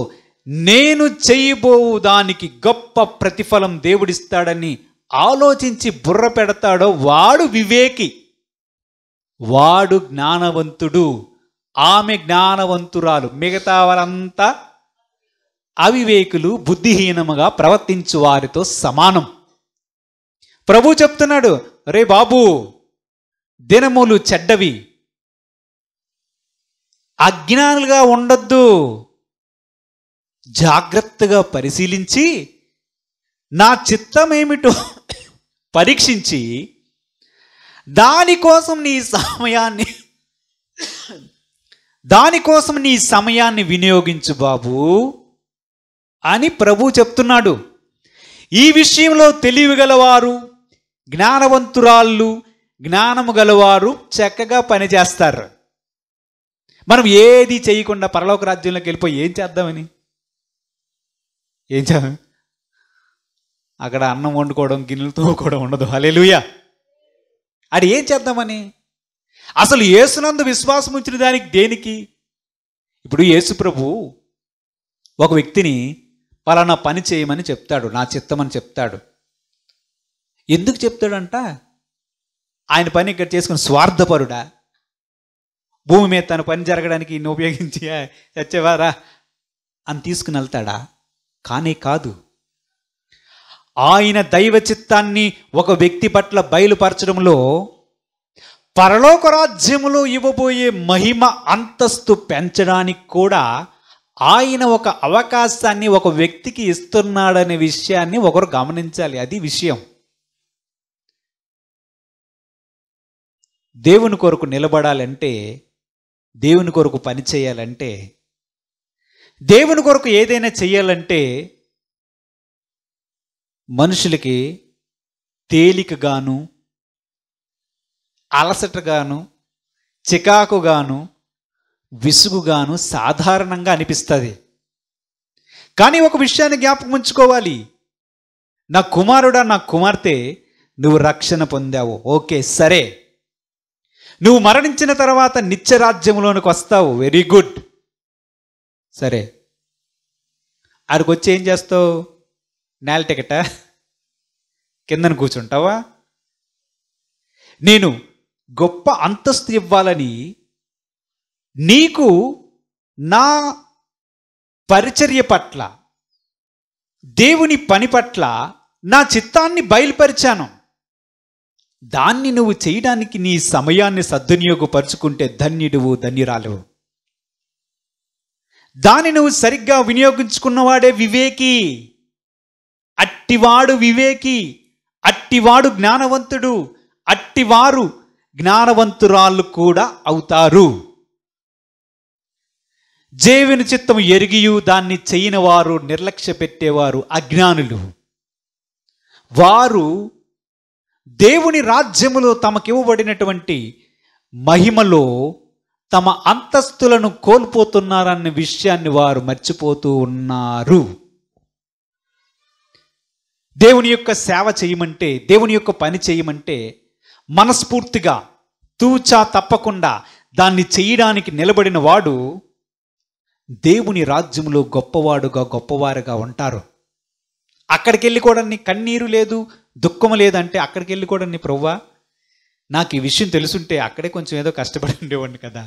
నేను చేయబోవు దానికి గొప్ప ప్రతిఫలం దేవుడిస్తాడని ఆలోచించి బుర్ర పెడతాడో వాడు వివేకి, వాడు జ్ఞానవంతుడు, ఆమె జ్ఞానవంతురాలు. మిగతా వారంతా అవివేకులు బుద్ధిహీనముగా ప్రవర్తించు వారితో సమానం. ప్రభు చెప్తున్నాడు, రే బాబు, దినములు చెడ్డవి, అజ్ఞానులుగా ఉండొద్దు, జాగ్రత్తగా పరిశీలించి నా చిత్తమేమిటో పరీక్షించి దానికోసం నీ సమయాన్ని వినియోగించు బాబు అని ప్రభు చెప్తున్నాడు. ఈ విషయంలో తెలివి గలవారు, జ్ఞానవంతురాళ్ళు, జ్ఞానము గలవారు చక్కగా పనిచేస్తారు. మనం ఏది చేయకుండా పరలోక రాజ్యంలోకి వెళ్ళిపోయి ఏం చేద్దామని, ఏం చేద్దాం? అక్కడ అన్నం వండుకోవడం, గిన్నెలు తోముకోవడం ఉండదు. హల్లెలూయా. అది ఏం చేద్దామని? అసలు యేసునందు విశ్వాసం ఉంచిన దానికి దేనికి? ఇప్పుడు యేసు ప్రభు ఒక వ్యక్తిని పలానా పని చేయమని చెప్తాడు, నా చిత్తమని చెప్తాడు. ఎందుకు చెప్తాడంట? ఆయన పని ఇక్కడ చేసుకుని స్వార్థపరుడా? భూమి మీద తన పని జరగడానికి ఇన్ని ఉపయోగించి చచ్చేవారా అని తీసుకుని వెళ్తాడా? కానీ కాదు. ఆయన దైవ చిత్తాన్ని ఒక వ్యక్తి పట్ల బయలుపరచడంలో పరలోక రాజ్యములో ఇవ్వబోయే మహిమ అంతస్తు పెంచడానికి కూడా ఆయన ఒక అవకాశాన్ని ఒక వ్యక్తికి ఇస్తున్నాడనే విషయాన్ని ఒకరు గమనించాలి. అది విషయం. దేవుని కొరకు నిలబడాలంటే, దేవుని కొరకు పని చేయాలంటే, దేవుని కొరకు ఏదైనా చేయాలంటే మనుషులకి తేలికగాను, అలసటగాను, చికాకుగాను, విసుగుగాను సాధారణంగా అనిపిస్తుంది. కానీ ఒక విషయాన్ని జ్ఞాపకం ఉంచుకోవాలి. నా కుమారుడా, నా కుమార్తె, నువ్వు రక్షణ పొందావు, ఓకే, సరే. నువ్వు మరణించిన తర్వాత నిత్యరాజ్యంలోనికి వస్తావు, వెరీ గుడ్, సరే. ఆడికి వచ్చి ఏం చేస్తావు? నేల టికెటా? కిందను కూర్చుంటావా? నేను గొప్ప అంతస్తు ఇవ్వాలని నీకు నా పరిచర్య పట్ల, దేవుని పని పట్ల నా చిత్తాన్ని బయలుపరిచాను. దాన్ని నువ్వు చేయడానికి నీ సమయాన్ని సద్వినియోగపరుచుకుంటే ధన్యుడువు, ధన్యురాలువు. దాన్ని నువ్వు సరిగ్గా వినియోగించుకున్నవాడే వివేకి. అట్టివాడు వివేకి, అట్టివాడు జ్ఞానవంతుడు, అట్టివారు జ్ఞానవంతురాళ్ళు కూడా అవుతారు. దేవుని చిత్తం ఎరిగియు దాన్ని చేయని వారు, నిర్లక్ష్య పెట్టేవారు అజ్ఞానులు. వారు దేవుని రాజ్యములో తమకివ్వబడినటువంటి మహిమలో తమ అంతస్తులను కోల్పోతున్నారన్న విషయాన్ని వారు మర్చిపోతూ ఉన్నారు. దేవుని యొక్క సేవ చేయమంటే, దేవుని యొక్క పని చేయమంటే మనస్ఫూర్తిగా తూచా తప్పకుండా దాన్ని చేయడానికి నిలబడిన వాడు దేవుని రాజ్యంలో గొప్పవాడుగా, గొప్పవారుగా ఉంటారు. అక్కడికి వెళ్ళి కూడా నీ కన్నీరు లేదు, దుఃఖం లేదంటే అక్కడికి వెళ్ళి కూడా నీ ప్రభువా, నాకు ఈ విషయం తెలుసుంటే అక్కడే కొంచెం ఏదో కష్టపడి ఉండేవాడిని కదా.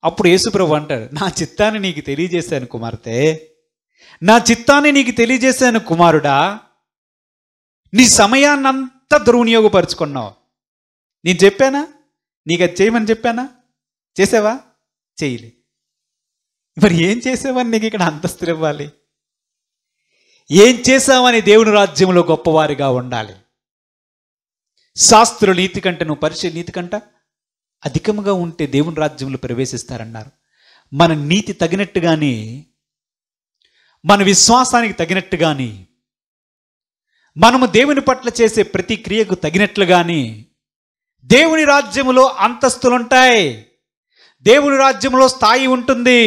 అప్పుడు యేసు ప్రభు అంటాడు, నా చిత్తాన్ని నీకు తెలియజేశాను కుమార్తె, నా చిత్తాన్ని నీకు తెలియజేశాను కుమారుడా. నీ సమయాన్నంతా దుర్వినియోగపరుచుకున్నావు. నేను చెప్పానా నీకు అది చేయమని? చెప్పానా? చేసావా? చేయలే. మరి ఏం చేసావని నీకు ఇక్కడ అంతస్తులు ఇవ్వాలి? ఏం చేసావని దేవుని రాజ్యంలో గొప్పవారిగా ఉండాలి. శాస్త్రుల నీతి కంటే, నువ్వు పరిచయ నీతి కంట అధికముగా ఉంటే దేవుని రాజ్యంలో ప్రవేశిస్తారన్నారు. మన నీతి తగినట్టుగానే, మన విశ్వాసానికి తగినట్టుగానే, మనము దేవుని పట్ల చేసే ప్రతి క్రియకు తగినట్లుగానే దేవుని రాజ్యములో అంతస్తులుంటాయి, దేవుని రాజ్యంలో స్థాయి ఉంటుంది.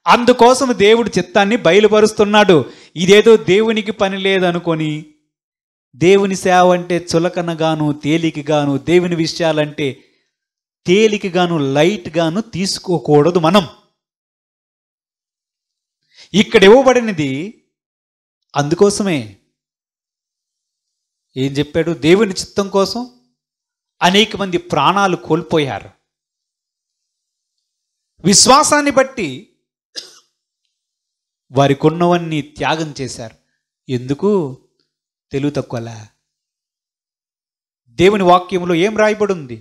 అందుకోసం దేవుడి చిత్తాన్ని బయలుపరుస్తున్నాడు. ఇదేదో దేవునికి పని లేదనుకొని దేవుని సేవ అంటే చులకనగాను, తేలికగాను, దేవుని విషయాలంటే తేలికగాను, లైట్గాను తీసుకోకూడదు. మనం ఇక్కడ ఇవ్వబడినది అందుకోసమే. ఏం చెప్పాడు? దేవుని చిత్తం కోసం అనేక మంది ప్రాణాలు కోల్పోయారు. విశ్వాసాన్ని బట్టి వారికి ఉన్నవన్నీ త్యాగం చేశారు. ఎందుకు? తెలివి తక్కువలా? దేవుని వాక్యంలో ఏం రాయబడి ఉంది?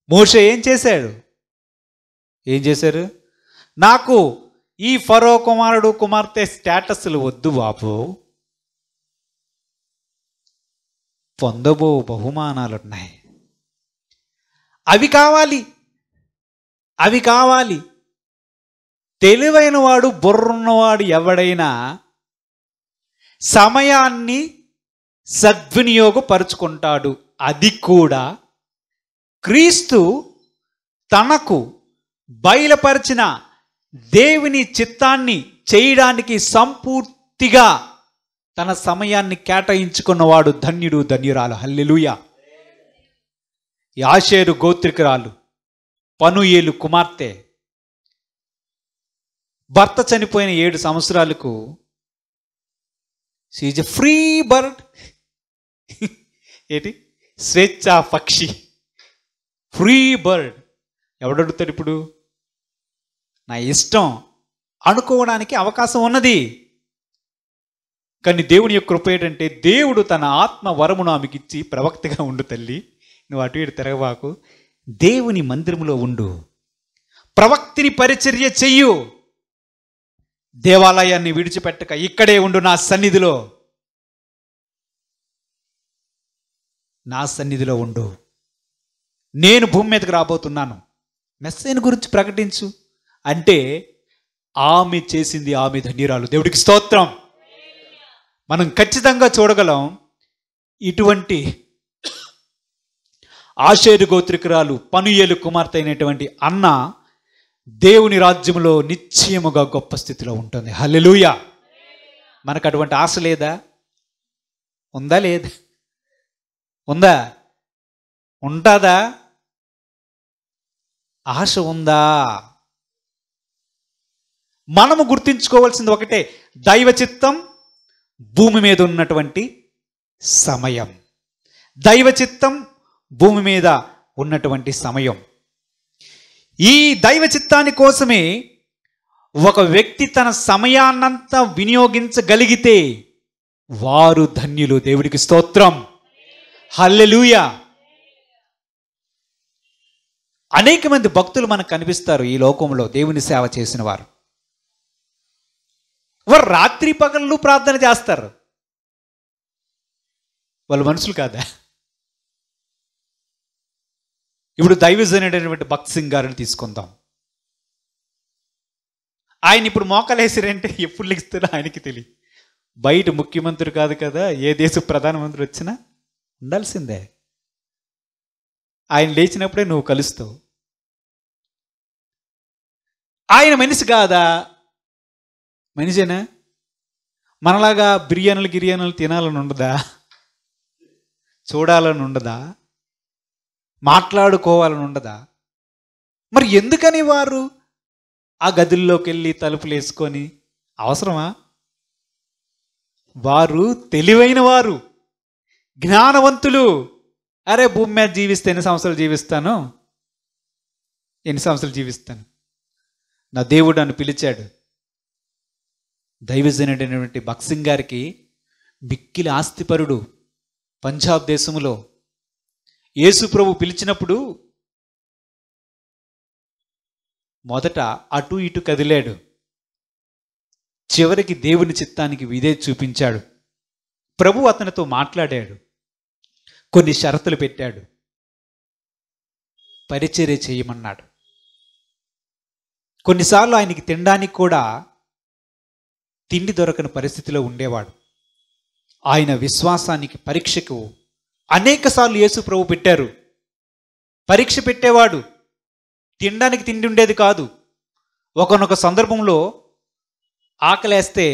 మోషే ఏం చేశాడు? ఏం చేశారు? నాకు ఈ ఫరో కుమారుడు కుమార్తె స్టేటస్లు వద్దు బాబు, పొందబో బహుమానాలున్నాయి, అవి కావాలి, అవి కావాలి. తెలివైన వాడు, బుర్రున్నవాడు ఎవడైనా సమయాన్ని సద్వినియోగపరుచుకుంటాడు. అది కూడా క్రీస్తు తనకు బయలుపరిచిన దేవుని చిత్తాన్ని చేయడానికి సంపూర్తిగా తన సమయాన్ని కేటాయించుకున్నవాడు ధన్యుడు, ధన్యురాలు. హల్లెలూయా. ఆషేరు గోత్రికురాలు పనూయేలు కుమార్తె భర్త చనిపోయిన 7 సంవత్సరాలకు she is a free bird. ఏంటి? స్వేచ్ఛా పక్షి, ఫ్రీ బర్డ్. ఎవడడుగుతాడు ఇప్పుడు? నా ఇష్టం అనుకోవడానికి అవకాశం ఉన్నది. కానీ దేవుని యొక్క కృప ఏంటంటే, దేవుడు తన ఆత్మ వరమును ఆమెకిచ్చి, ప్రవక్తగా ఉండు తల్లి, నువ్వు అటు ఇటు తిరగబాకు, దేవుని మందిరంలో ఉండు, ప్రవక్తిని పరిచర్య చెయ్యు, దేవాలయాన్ని విడిచిపెట్టక ఇక్కడే ఉండు, నా సన్నిధిలో, నా సన్నిధిలో ఉండు, నేను భూమి మీదకి రాబోతున్నాను, మెస్సేని గురించి ప్రకటించు అంటే ఆమె చేసింది. ఆమె ధన్యురాలు. దేవుడికి స్తోత్రం. మనం ఖచ్చితంగా చూడగలం, ఇటువంటి ఆషేరు గోత్రికురాలు పనూయేలు కుమార్తె అయినటువంటి అన్న దేవుని రాజ్యంలో నిశ్చయముగా గొప్ప స్థితిలో ఉంటుంది. హల్లెలూయా. మనకు అటువంటి ఆశ లేదా? ఉందా? లేదా? ఉందా? ఉంటుందా? ఆశ ఉందా? మనము గుర్తించుకోవాల్సింది ఒకటే, దైవ చిత్తం భూమి మీద ఉన్నటువంటి సమయం. దైవ చిత్తం భూమి మీద ఉన్నటువంటి సమయం. ఈ దైవ చిత్తాని కోసమే ఒక వ్యక్తి తన సమయాన్నంతా వినియోగించగలిగితే వారు ధన్యులు. దేవుడికి స్తోత్రం. హల్లెలూయా. అనేక మంది భక్తులు మనకు కనిపిస్తారు ఈ లోకంలో, దేవుని సేవ చేసిన వారు. వారు రాత్రి పగళ్ళు ప్రార్థన చేస్తారు. వాళ్ళు మనుషులు కాదా? ఇప్పుడు దైవజనుడైనటువంటి భక్త్ సింగ్ గారిని తీసుకుందాం. ఆయన ఇప్పుడు మోకాలేసిరంటే ఎప్పుడు లెగిస్తారో ఆయనకి తెలియదు. బయట ముఖ్యమంత్రి కాదు కదా, ఏ దేశ ప్రధానమంత్రి వచ్చినా ఉండాల్సిందే. ఆయన లేచినప్పుడే నువ్వు కలుస్తావు. ఆయన మనిషి కాదా? మనిషేనా? మనలాగా బిర్యానీలు తినాలని ఉండదా? చూడాలని ఉండదా? మాట్లాడుకోవాలని ఉండదా? మరి ఎందుకని వారు ఆ గదుల్లోకి వెళ్ళి తలుపులు వేసుకొని అవసరమా? వారు తెలివైన వారు, జ్ఞానవంతులు. అరే, భూమి మీద జీవిస్తే ఎన్ని సంవత్సరాలు జీవిస్తాను, నా దేవుడు నన్ను పిలిచాడు. దైవజనుడైనటువంటి భక్త్ సింగ్ గారికి మిక్కిలి ఆస్తిపరుడు. పంజాబ్ దేశంలో యేసు ప్రభు పిలిచినప్పుడు మొదట అటు ఇటు కదిలాడు, చివరికి దేవుని చిత్తానికి విధేయత చూపించాడు. ప్రభు అతనితో మాట్లాడాడు, కొన్ని షరతులు పెట్టాడు, పరిచర్య చేయమన్నాడు. కొన్నిసార్లు ఆయనకి తినడానికి కూడా తిండి దొరకని పరిస్థితిలో ఉండేవాడు. ఆయన విశ్వాసానికి పరీక్షకు అనేక సార్లు యేసు ప్రభు పెట్టారు. పరీక్ష పెట్టేవాడు. తినడానికి తిండి ఉండేది కాదు. ఒకనొక సందర్భంలో ఆకలేస్తే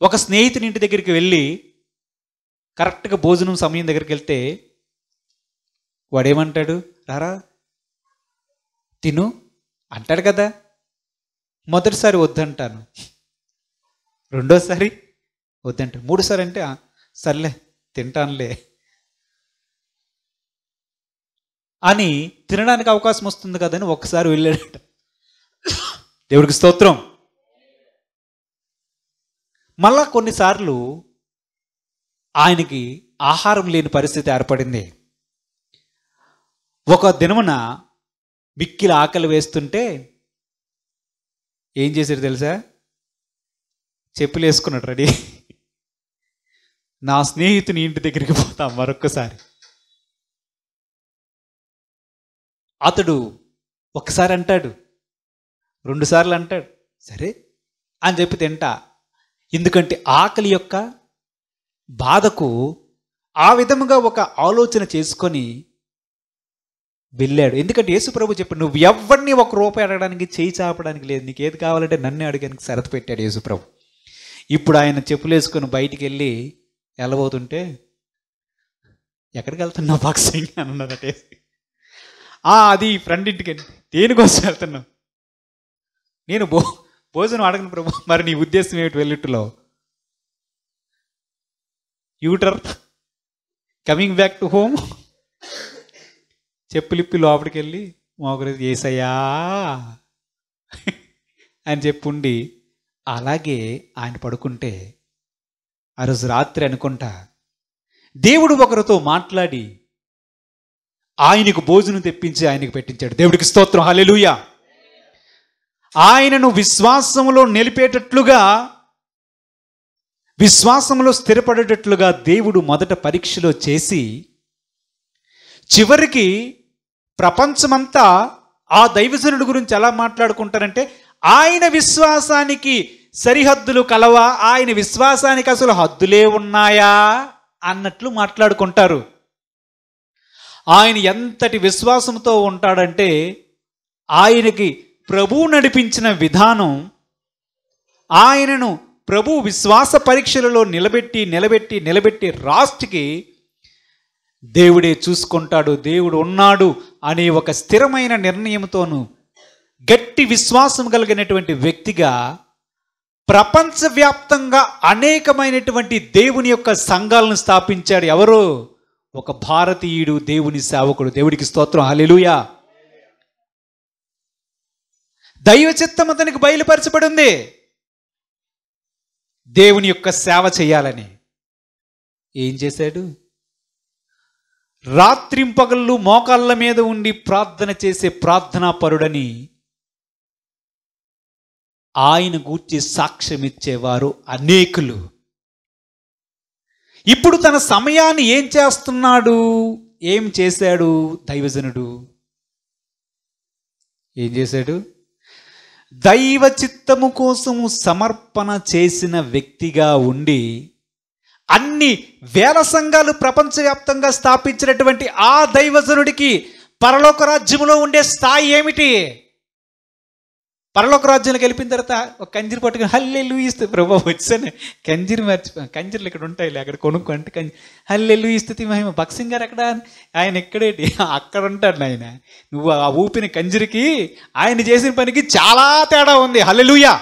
ఒక స్నేహితుని ఇంటి దగ్గరికి వెళ్ళి కరెక్ట్గా భోజనం సమయం దగ్గరికి వెళ్తే వాడేమంటాడు? రారా తిను అంటాడు కదా. మొదటిసారి వద్దంటాను, రెండోసారి వద్దంటాను, మూడోసారి అంటే సర్లే తింటానులే అని తినడానికి అవకాశం వస్తుంది కదని ఒక్కసారి వెళ్ళాడట. దేవుడికి స్తోత్రం. మళ్ళా కొన్నిసార్లు ఆయనకి ఆహారం లేని పరిస్థితి ఏర్పడింది. ఒక దినమున మిక్కిలి ఆకలి వేస్తుంటే ఏం చేశాడు తెలుసా? చెప్పులు వేసుకున్నాడు రెడీ. నా స్నేహితుని ఇంటి దగ్గరికి పోతాం మరొక్కసారి. అతడు ఒకసారి అంటాడు, 2 సార్లు అంటాడు, సరే అని చెప్పి తింటా. ఎందుకంటే ఆకలి యొక్క బాధకు ఆ విధముగా ఒక ఆలోచన చేసుకొని వెళ్ళాడు. ఎందుకంటే యేసు ప్రభు చెప్పాడు, నువ్వు ఎవరిని ₹1 అడగడానికి చేయి చాపడానికి లేదు, నీకు ఏది కావాలంటే నన్నే అడగడానికి షరతు పెట్టాడు యేసు ప్రభు. ఇప్పుడు ఆయన చెప్పులు వేసుకొని బయటికి వెళ్ళి వెళ్ళబోతుంటే, ఎక్కడికి వెళ్తున్నావు బాక్సింగ్ అని అన్నారటే. అది ఫ్రెండ్ ఇంటికి. దేనికోసం వెళ్తున్నావు? నేను భోజనం అడగను ప్రభు. మరి నీ ఉద్దేశం ఏమిటి వెళ్ళిట్టులో? యూటర్ కమింగ్ బ్యాక్ టు హోమ్. చెప్పులిప్పి లోపలికి వెళ్ళి మోకరి యేసయ్యా అని చెప్పుండి అలాగే ఆయన పడుకుంటే, ఆ రోజు రాత్రి అనుకుంటా దేవుడు ఒకరితో మాట్లాడి ఆయనకు భోజనం తెప్పించి ఆయనకు పెట్టించాడు. దేవుడికి స్తోత్రం, హల్లెలూయా. ఆయనను విశ్వాసములో నిలిపేటట్లుగా, విశ్వాసములో స్థిరపడేటట్లుగా దేవుడు మొదట పరీక్షలో చేసి, చివరికి ప్రపంచమంతా ఆ దైవజనుడి గురించి ఎలా మాట్లాడుకుంటారంటే, ఆయన విశ్వాసానికి సరిహద్దులు కలవా, ఆయన విశ్వాసానికి అసలు హద్దులే ఉన్నాయా అన్నట్లు మాట్లాడుకుంటారు. ఆయన ఎంతటి విశ్వాసంతో ఉంటాడంటే, ఆయనకి ప్రభువు నడిపించిన విధానం, ఆయనను ప్రభు విశ్వాస పరీక్షలలో నిలబెట్టి రాస్ట్కి దేవుడే చూసుకుంటాడు, దేవుడు ఉన్నాడు అనే ఒక స్థిరమైన నిర్ణయంతోనూ గట్టి విశ్వాసం కలిగినటువంటి వ్యక్తిగా ప్రపంచవ్యాప్తంగా అనేకమైనటువంటి దేవుని యొక్క సంఘాలను స్థాపించాడు. ఎవరు? ఒక భారతీయుడు, దేవుని సేవకుడు. దేవుడికి స్తోత్రం, హల్లెలూయా. దైవ చిత్తం అతనికి బయలుపరచబడి ఉంది, దేవుని యొక్క సేవ చేయాలని. ఏం చేశాడు? రాత్రింపగళ్ళు మోకాళ్ళ మీద ఉండి ప్రార్థన చేసే ప్రార్థనా పరుడని ఆయన గూర్చి సాక్ష్యం ఇచ్చేవారు అనేకులు. ఇప్పుడు తన సమయాన్ని ఏం చేస్తున్నాడు? ఏం చేశాడు దైవజనుడు? ఏం చేశాడు? దైవ చిత్తము కోసము సమర్పణ చేసిన వ్యక్తిగా ఉండి, అన్ని వేల సంఘాలు ప్రపంచవ్యాప్తంగా స్థాపించినటువంటి ఆ దైవజనుడికి పరలోక రాజ్యములో ఉండే స్థాయి ఏమిటి? పరలోక రాజ్యానికి వెళ్ళిన తర్వాత ఒక కంజీరు పట్టుకుని హల్లెలూయా ఇస్తే, ప్రభు వచ్చాను కంజీరు మర్చిపోయాను, కంజీర్లు ఇక్కడ ఉంటాయి అక్కడ కొనుక్కుంటే హల్లెలూయా స్తుతి మహిమ. భక్సింగ్ గారు ఎక్కడ? ఆయన ఎక్కడేటి? అక్కడ ఉంటాడు ఆయన. నువ్వు ఆ ఊపిన కంజీరికి ఆయన చేసిన పనికి చాలా తేడా ఉంది. హల్లెలూయా.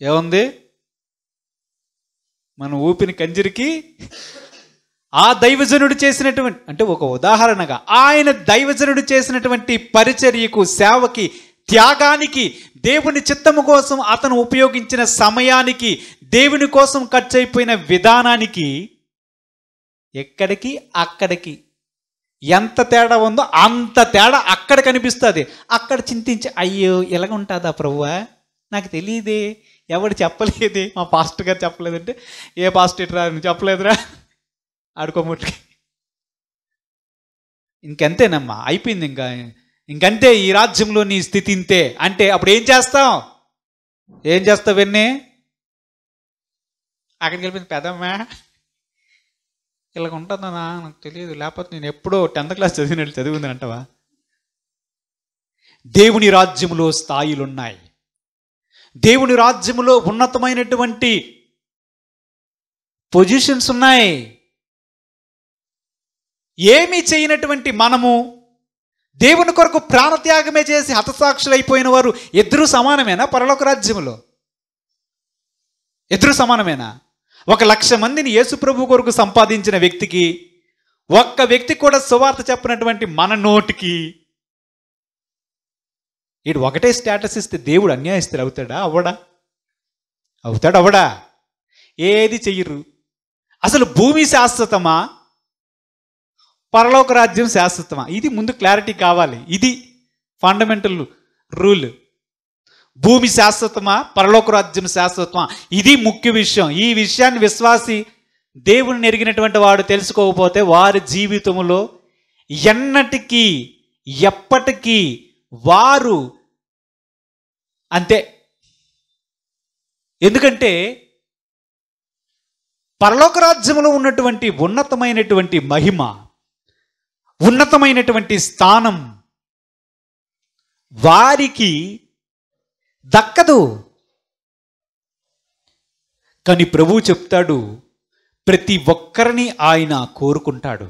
ఏముంది? మనం ఊపిన కంజీరికి ఆ దైవజనుడు చేసినటువంటి, అంటే ఒక ఉదాహరణగా ఆయన దైవజనుడు చేసినటువంటి పరిచర్యకు, సేవకి, త్యాగానికి, దేవుని చిత్తము కోసం అతను ఉపయోగించిన సమయానికి, దేవుని కోసం ఖర్చు అయిపోయిన విధానానికి, ఎక్కడికి అక్కడికి ఎంత తేడా ఉందో అంత తేడా అక్కడ కనిపిస్తుంది. అక్కడ చింతించి, అయ్యో ఇలాగ ఉంటుందా ప్రభువా, నాకు తెలియదే, ఎవడు చెప్పలేదే, మా పాస్టర్ గారు చెప్పలేదంటే, ఏ పాస్టర్ రా నువ్వు చెప్పలేదురా ఆడుకోముట్కి. ఇంకంతేనమ్మా, అయిపోయింది, ఇంకంతే, ఈ రాజ్యంలో నీ స్థితి ఇంతే అంటే అప్పుడు ఏం చేస్తావు? ఏం చేస్తావు? వెన్నే అక్కడికి వెళ్ళిపోయింది, పెదమ్మా ఇలాగ ఉంటుందా నాకు తెలియదు, లేకపోతే నేను ఎప్పుడో 10th క్లాస్ చదివినట్లు చదివిందని అంటావా? దేవుని రాజ్యములో స్థాయిలున్నాయి. దేవుని రాజ్యములో ఉన్నతమైనటువంటి పొజిషన్స్ ఉన్నాయి. ఏమీ చేయనటువంటి మనము దేవుని కొరకు ప్రాణత్యాగమే చేసి హతసాక్షులైపోయిన వారు ఇద్దరూ సమానమేనా? పరలోక రాజ్యములో ఇద్దరు సమానమేనా? 1,00,000 మందిని యేసు ప్రభు కొరకు సంపాదించిన వ్యక్తికి, ఒక్క వ్యక్తి కూడా సువార్త చెప్పినటువంటి మన నోటికి ఇటు ఒకటే స్టేటస్ ఇస్తే దేవుడు అన్యాయస్తుడు అవుతాడా? అవ్వడా? అవుతాడు అవడా? ఏది చెయ్యరు. అసలు భూమి శాశ్వతమా, పరలోక రాజ్యం శాశ్వతమా? ఇది ముందు క్లారిటీ కావాలి. ఇది ఫండమెంటల్ రూల్. భూమి శాశ్వతమా, పరలోక రాజ్యం శాశ్వతమా? ఇది ముఖ్య విషయం. ఈ విషయాన్ని విశ్వాసి, దేవుని ఎరిగినటువంటి వాడు తెలుసుకోకపోతే వారి జీవితంలో ఎన్నటికీ ఎప్పటికీ వారు అంతే. ఎందుకంటే పరలోక రాజ్యంలో ఉన్నటువంటి ఉన్నతమైనటువంటి మహిమ, ఉన్నతమైనటువంటి స్థానం వారికి దక్కదు. కానీ ప్రభువు చెప్తాడు, ప్రతి ఒక్కరిని ఆయన కోరుకుంటాడు.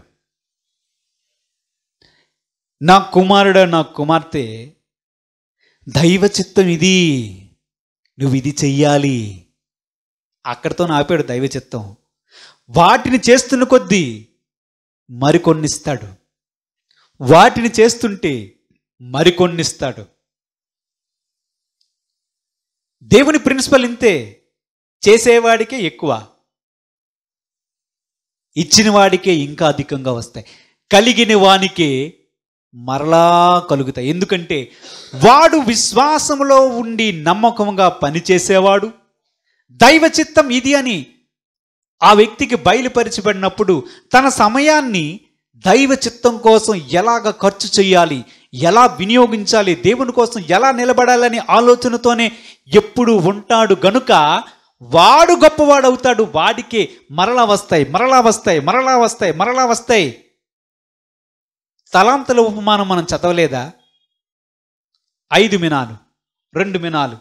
నా కుమారుడు, నా కుమార్తె, దైవ చిత్తం ఇది, నువ్వు ఇది చెయ్యాలి. అక్కడితో ఆపాడు దైవ చిత్తం. వాటిని చేస్తున్న కొద్దీ మరికొన్నిస్తాడు. వాటిని చేస్తుంటే మరికొన్నిస్తాడు. దేవుని ప్రిన్సిపల్ ఇంతే, చేసేవాడికే ఎక్కువ, ఇచ్చిన వాడికే ఇంకా అధికంగా వస్తాయి, కలిగిన వానికే మరలా కలుగుతాయి. ఎందుకంటే వాడు విశ్వాసంలో ఉండి నమ్మకంగా పనిచేసేవాడు, దైవ చిత్తం ఇది అని ఆ వ్యక్తికి బయలుపరచబడినప్పుడు తన సమయాన్ని దైవ చిత్తం కోసం ఎలాగ ఖర్చు చేయాలి, ఎలా వినియోగించాలి, దేవుని కోసం ఎలా నిలబడాలని ఆలోచనతోనే ఎప్పుడు ఉంటాడు గనుక వాడు గొప్పవాడు అవుతాడు. వాడికే మరలా వస్తాయి, మరలా వస్తాయి, మరలా వస్తాయి, మరలా వస్తాయి. తలాంతుల ఉపమానం మనం చదవలేదా? 5 మినాలు, 2 మినాలు,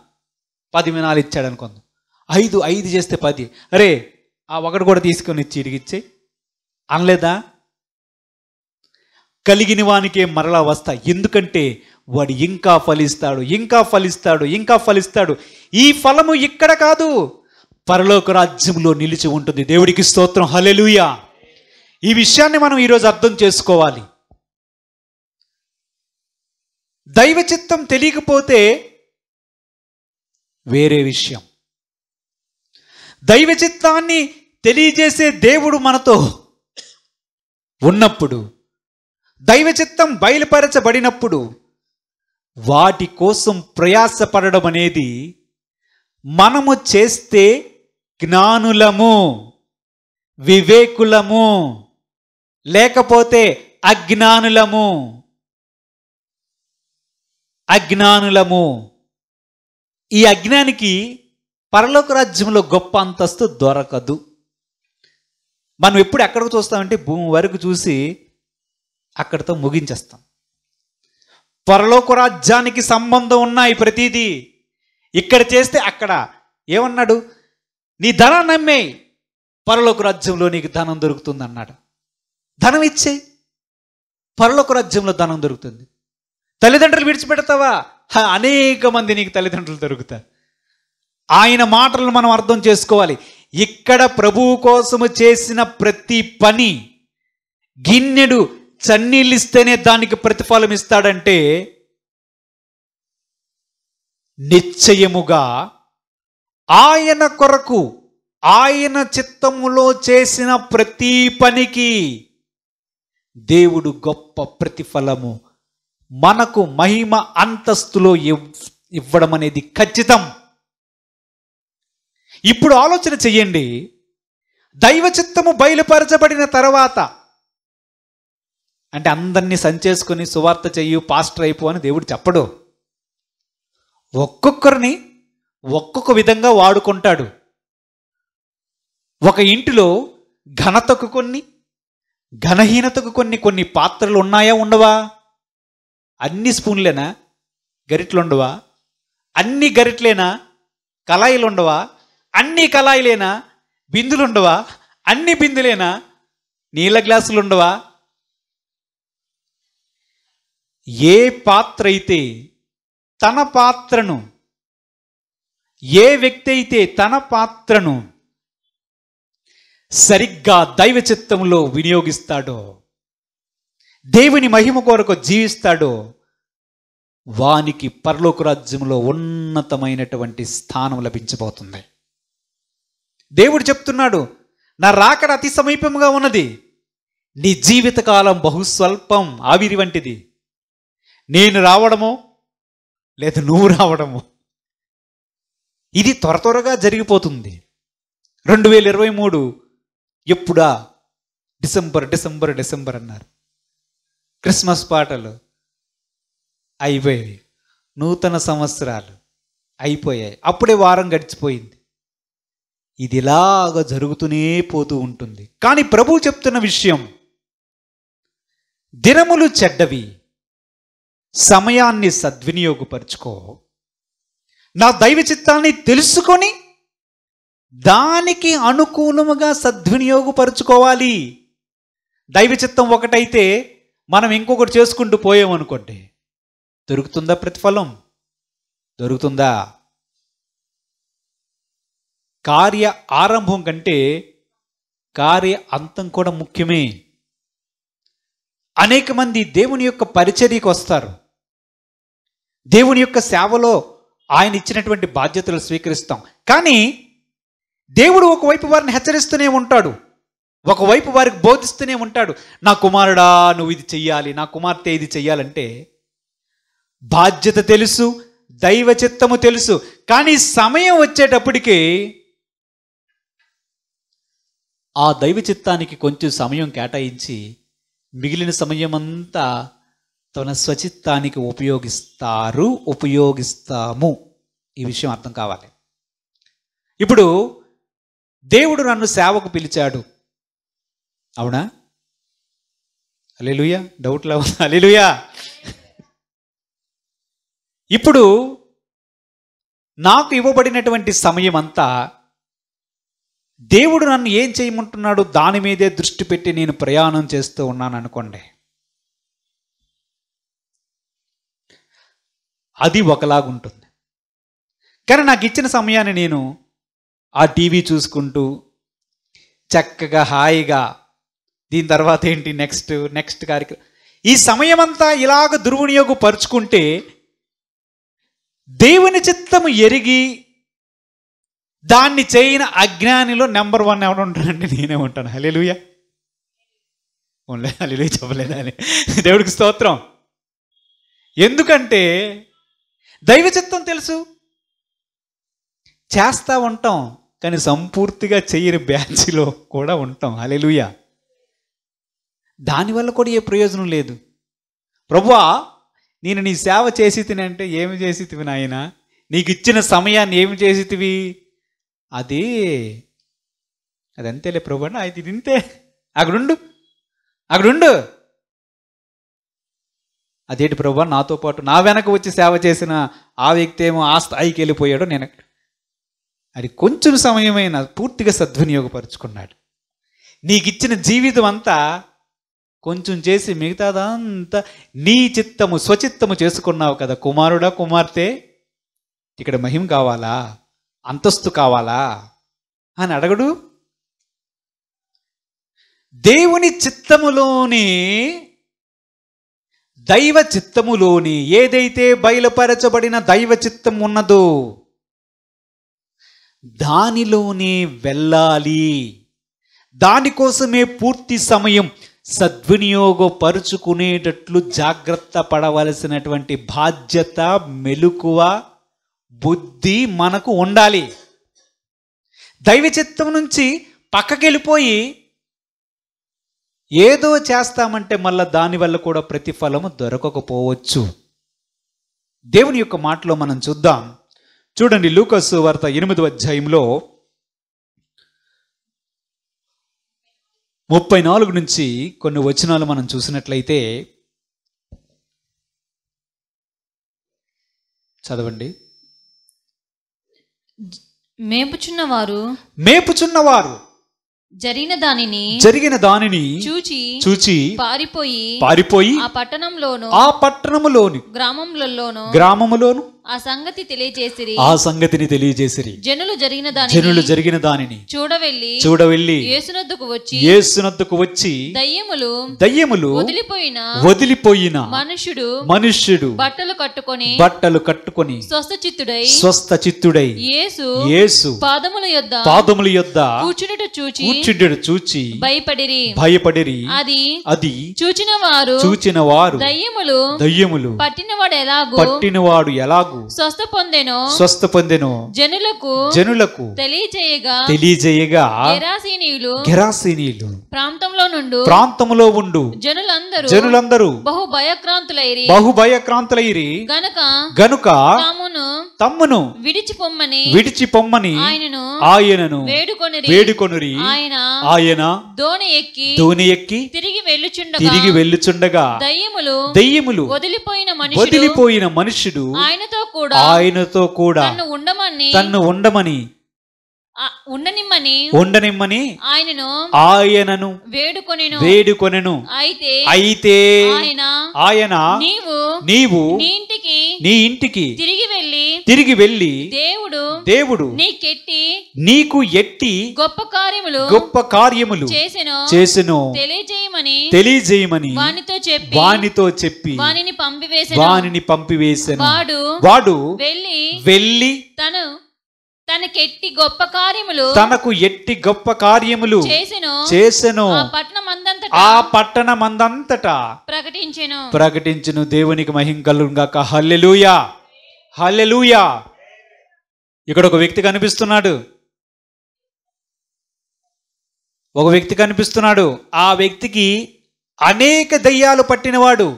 10 మినాలు ఇచ్చాడు అనుకుందాం. 5 చేస్తే 10, అరే ఆ ఒకటి కూడా తీసుకొని ఇచ్చి ఇడిగిచ్చే అనలేదా? కలిగిన వానికే మరలా వస్తాయి. ఎందుకంటే వాడు ఇంకా ఫలిస్తాడు, ఇంకా ఫలిస్తాడు, ఇంకా ఫలిస్తాడు. ఈ ఫలము ఇక్కడ కాదు, పరలోక రాజ్యంలో నిలిచి ఉంటుంది. దేవుడికి స్తోత్రం, హల్లెలూయా. ఈ విషయాన్ని మనం ఈరోజు అర్థం చేసుకోవాలి. దైవ చిత్తం తెలియకపోతే వేరే విషయం. దైవ చిత్తాన్ని తెలియజేసే దేవుడు మనతో ఉన్నప్పుడు, దైవ చిత్తం బయలుపరచబడినప్పుడు వాటి కోసం ప్రయాసపడడం అనేది మనము చేస్తే జ్ఞానులము, వివేకులము, లేకపోతే అజ్ఞానులము. ఈ అజ్ఞానికి పరలోక రాజ్యంలో గొప్ప అంతస్తు దొరకదు. మనం ఎప్పుడు ఎక్కడికి చూస్తామంటే భూమి వరకు చూసి అక్కడితో ముగించేస్తాం. పరలోక రాజ్యానికి సంబంధం ఉన్నాయి ప్రతిదీ. ఇక్కడ చేస్తే అక్కడ ఏమన్నాడు? నీ ధనాన్ని నమ్మే పరలోక రాజ్యంలో నీకు ధనం దొరుకుతుంది అన్నాడు. ధనం ఇచ్చేయి, పరలోక రాజ్యంలో ధనం దొరుకుతుంది. తల్లిదండ్రులు విడిచిపెడతావా? అనేక మంది నీకు తల్లిదండ్రులు దొరుకుతారు. ఆయన మాటలను మనం అర్థం చేసుకోవాలి. ఇక్కడ ప్రభువు కోసము చేసిన ప్రతి పని, గిన్నెడు చన్నీళ్ళిస్తేనే దానికి ప్రతిఫలం ఇస్తాడంటే నిశ్చయముగా ఆయన కొరకు, ఆయన చిత్తములో చేసిన ప్రతి పనికి దేవుడు గొప్ప ప్రతిఫలము మనకు మహిమ అంతస్తులో ఇవ్వడం అనేది ఖచ్చితం. ఇప్పుడు ఆలోచన చెయ్యండి. దైవ చిత్తము బయలుపరచబడిన తర్వాత, అంటే అందరినీ సంచేసుకొని సువార్త చెయ్యి, పాస్టర్ అయిపో అని దేవుడు చెప్పడు. ఒక్కొక్కరిని ఒక్కొక్క విధంగా వాడుకుంటాడు. ఒక ఇంటిలో ఘనతకు కొన్ని, ఘనహీనతకు కొన్ని పాత్రలు ఉన్నాయా ఉండవా? అన్ని స్పూన్లేనా? గరిటలు ఉండవా? అన్ని గరిటలేనా? కళాయిలు ఉండవా? అన్ని కళాయిలేనా? బిందులు ఉండవా? అన్ని బిందులేనా? నీళ్ళ గ్లాసులు ఉండవా? ఏ పాత్ర అయితే తన పాత్రను, ఏ వ్యక్తి అయితే తన పాత్రను సరిగ్గా దైవ చిత్తంలో వినియోగిస్తాడో, దేవుని మహిమ కొరకు జీవిస్తాడో, వానికి పరలోక రాజ్యంలో ఉన్నతమైనటువంటి స్థానం లభించబోతుంది. దేవుడు చెప్తున్నాడు, నా రాకడ అతి సమీపంగా ఉన్నది, నీ జీవితకాలం బహుస్వల్పం, ఆవిరి వంటిది. నేను రావడము లేదా నువ్వు రావడము, ఇది త్వర త్వరగా జరిగిపోతుంది. 2023 ఎప్పుడా? డిసెంబర్ డిసెంబర్ డిసెంబర్ అన్నారు. క్రిస్మస్ పాటలు అయిపోయాయి, నూతన సంవత్సరాలు అయిపోయాయి, అప్పుడే వారం గడిచిపోయింది. ఇది ఇలాగా జరుగుతూనే పోతూ ఉంటుంది. కానీ ప్రభువు చెప్తున్న విషయం, దినములు చెడ్డవి, సమయాన్ని సద్వినియోగపరుచుకో, నా దైవ చిత్తాన్ని తెలుసుకొని దానికి అనుకూలముగా సద్వినియోగపరుచుకోవాలి. దైవ చిత్తం ఒకటైతే మనం ఇంకొకటి చేసుకుంటూ పోయామనుకోండి, దొరుకుతుందా ప్రతిఫలం? దొరుకుతుందా? కార్య ఆరంభం కంటే కార్య అంతం కూడా ముఖ్యమే. అనేక మంది దేవుని యొక్క పరిచర్యకు వస్తారు, దేవుని యొక్క సేవలో ఆయన ఇచ్చినటువంటి బాధ్యతలు స్వీకరిస్తాం. కానీ దేవుడు ఒకవైపు వారిని హెచ్చరిస్తూనే ఉంటాడు, ఒకవైపు వారికి బోధిస్తూనే ఉంటాడు. నా కుమారుడా నువ్వు ఇది చెయ్యాలి, నా కుమార్తె ఇది చెయ్యాలంటే బాధ్యత తెలుసు, దైవ చిత్తము తెలుసు. కానీ సమయం వచ్చేటప్పటికి ఆ దైవ చిత్తానికి కొంచెం సమయం కేటాయించి మిగిలిన సమయం అంతా తన స్వచిత్తానికి ఉపయోగిస్తాము. ఈ విషయం అర్థం కావాలి. ఇప్పుడు దేవుడు నన్ను సేవకు పిలిచాడు, అవునా? హల్లెలూయా. డౌట్ లేవు. హల్లెలూయా. ఇప్పుడు నాకు ఇవ్వబడినటువంటి సమయం అంతా దేవుడు నన్ను ఏం చేయమంటున్నాడు దాని మీదే దృష్టి పెట్టి నేను ప్రయాణం చేస్తూ ఉన్నాను అనుకోండి, అది ఒకలాగుంటుంది. కానీ నాకు ఇచ్చిన సమయాన్ని నేను ఆ టీవీ చూసుకుంటూ చక్కగా హాయిగా, దీని తర్వాత ఏంటి నెక్స్ట్ కార్యక్రమం, ఈ సమయం అంతా ఇలాగ దుర్వినియోగపరుచుకుంటే దేవుని చిత్తము ఎరిగి దాన్ని చేయని అజ్ఞానిలో నెంబర్ 1 ఎవరు ఉంటారంటే నేనే ఉంటాను. హల్లెలూయా. హల్లెలూయా చెప్పలేదా అని దేవుడికి స్తోత్రం. ఎందుకంటే దైవ చిత్తం తెలుసు, చేస్తూ ఉంటాం, కానీ సంపూర్తిగా చెయ్యని బ్యాచ్లో కూడా ఉంటాం. హల్లెలూయా. దానివల్ల కూడా ఏ ప్రయోజనం లేదు. ప్రభువా నేను నీ సేవ చేసి తినంటే ఏమి చేసి తివి నాయన, నీకు ఇచ్చిన సమయాన్ని ఏమి చేసి తివి, అదంతేలే ప్రభు అయితే ఇది ఇంతే, అక్కడుండు. అదేంటి ప్రభు, నాతో పాటు నా వెనక వచ్చి సేవ చేసిన ఆ వ్యక్తి ఏమో ఆ స్థాయికి వెళ్ళిపోయాడు, నేను అది కొంచెం సమయమైనా పూర్తిగా సద్వినియోగపరుచుకున్నాడు. నీకు ఇచ్చిన జీవితం అంతా కొంచెం చేసి మిగతాదంతా నీ చిత్తము స్వచిత్తము చేసుకున్నావు కదా కుమారుడా కుమార్తె, ఇక్కడ మహిమ కావాలా, అంతస్తు కావాలా అని అడగడు. దేవుని చిత్తములోని దైవ చిత్తములోని ఏదైతే బయలుపరచబడిన దైవ చిత్తం ఉన్నదో దానిలోనే వెళ్ళాలి. దానికోసమే పూర్తి సమయం సద్వినియోగపరుచుకునేటట్లు జాగ్రత్త పడవలసినటువంటి బాధ్యత, మెలకువ, బుద్ధి మనకు ఉండాలి. దైవ చిత్తం నుంచి పక్కకెళ్ళిపోయి ఏదో చేస్తామంటే మళ్ళా దానివల్ల కూడా ప్రతిఫలము దొరకకపోవచ్చు. దేవుని యొక్క మాటలో మనం చూద్దాం. చూడండి, లూకాసు వార్త 8వ అధ్యాయంలో 34 నుంచి కొన్ని వచనాలు మనం చూసినట్లయితే చదవండి. మేపుచున్నవారు జరిగిన దానిని చూచి పారిపోయి ఆ పట్టణంలోను గ్రామములోను ఆ సంగతి తెలియజేసిరి. ఆ సంగతిని తెలియజేసిరి. జనులు జరిగిన దానిని చూడవెళ్ళి యేసునొద్దకు వచ్చి దయ్యములు వదిలిపోయిన మనుష్యుడు బట్టలు కట్టుకొని స్వస్థ చిత్తుడై యేసు పాదముల యొద్ద కూర్చుండుట చూచి భయపడిరి. అది చూచిన వారు దయ్యములు పట్టినవాడు ఎలాగు స్వస్థ పొందెనో జనులకు తెలియజేయగా గెరాసీనీయులు ప్రాంతములో ఉండు జనులందరూ బహు భయక్రాంతులైరి గనుక తమ్మును విడిచిపొమ్మని ఆయనను వేడుకొనిరి. ఆయన దోణి ఎక్కి తిరిగి వెళ్ళుచుండగా దయ్యములు వదిలిపోయిన మనుష్యుడు ఆయనతో కూడా తన్ను ఉండనిమ్మని ఆయనను వేడుకొనెను. అయితే ఆయన నీవు నీ ఇంటికి తిరిగి వెళ్ళి దేవుడు నీకు ఎట్టి గొప్ప కార్యములు చేసెను తెలియజేయమని వానితో చెప్పి వానిని పంపివేసెను. వాడు వెళ్ళి తనకు ఎట్టి గొప్ప కార్యములు చేసెను ఆ పట్టణమందంతటా ప్రకటించెను. దేవునికి మహిమ కలుగును గాక. హల్లెలూయా హల్లెలూయా. ఇక్కడ ఒక వ్యక్తి కనిపిస్తున్నాడు. ఆ వ్యక్తికి అనేక దయ్యాలు పట్టినవాడు.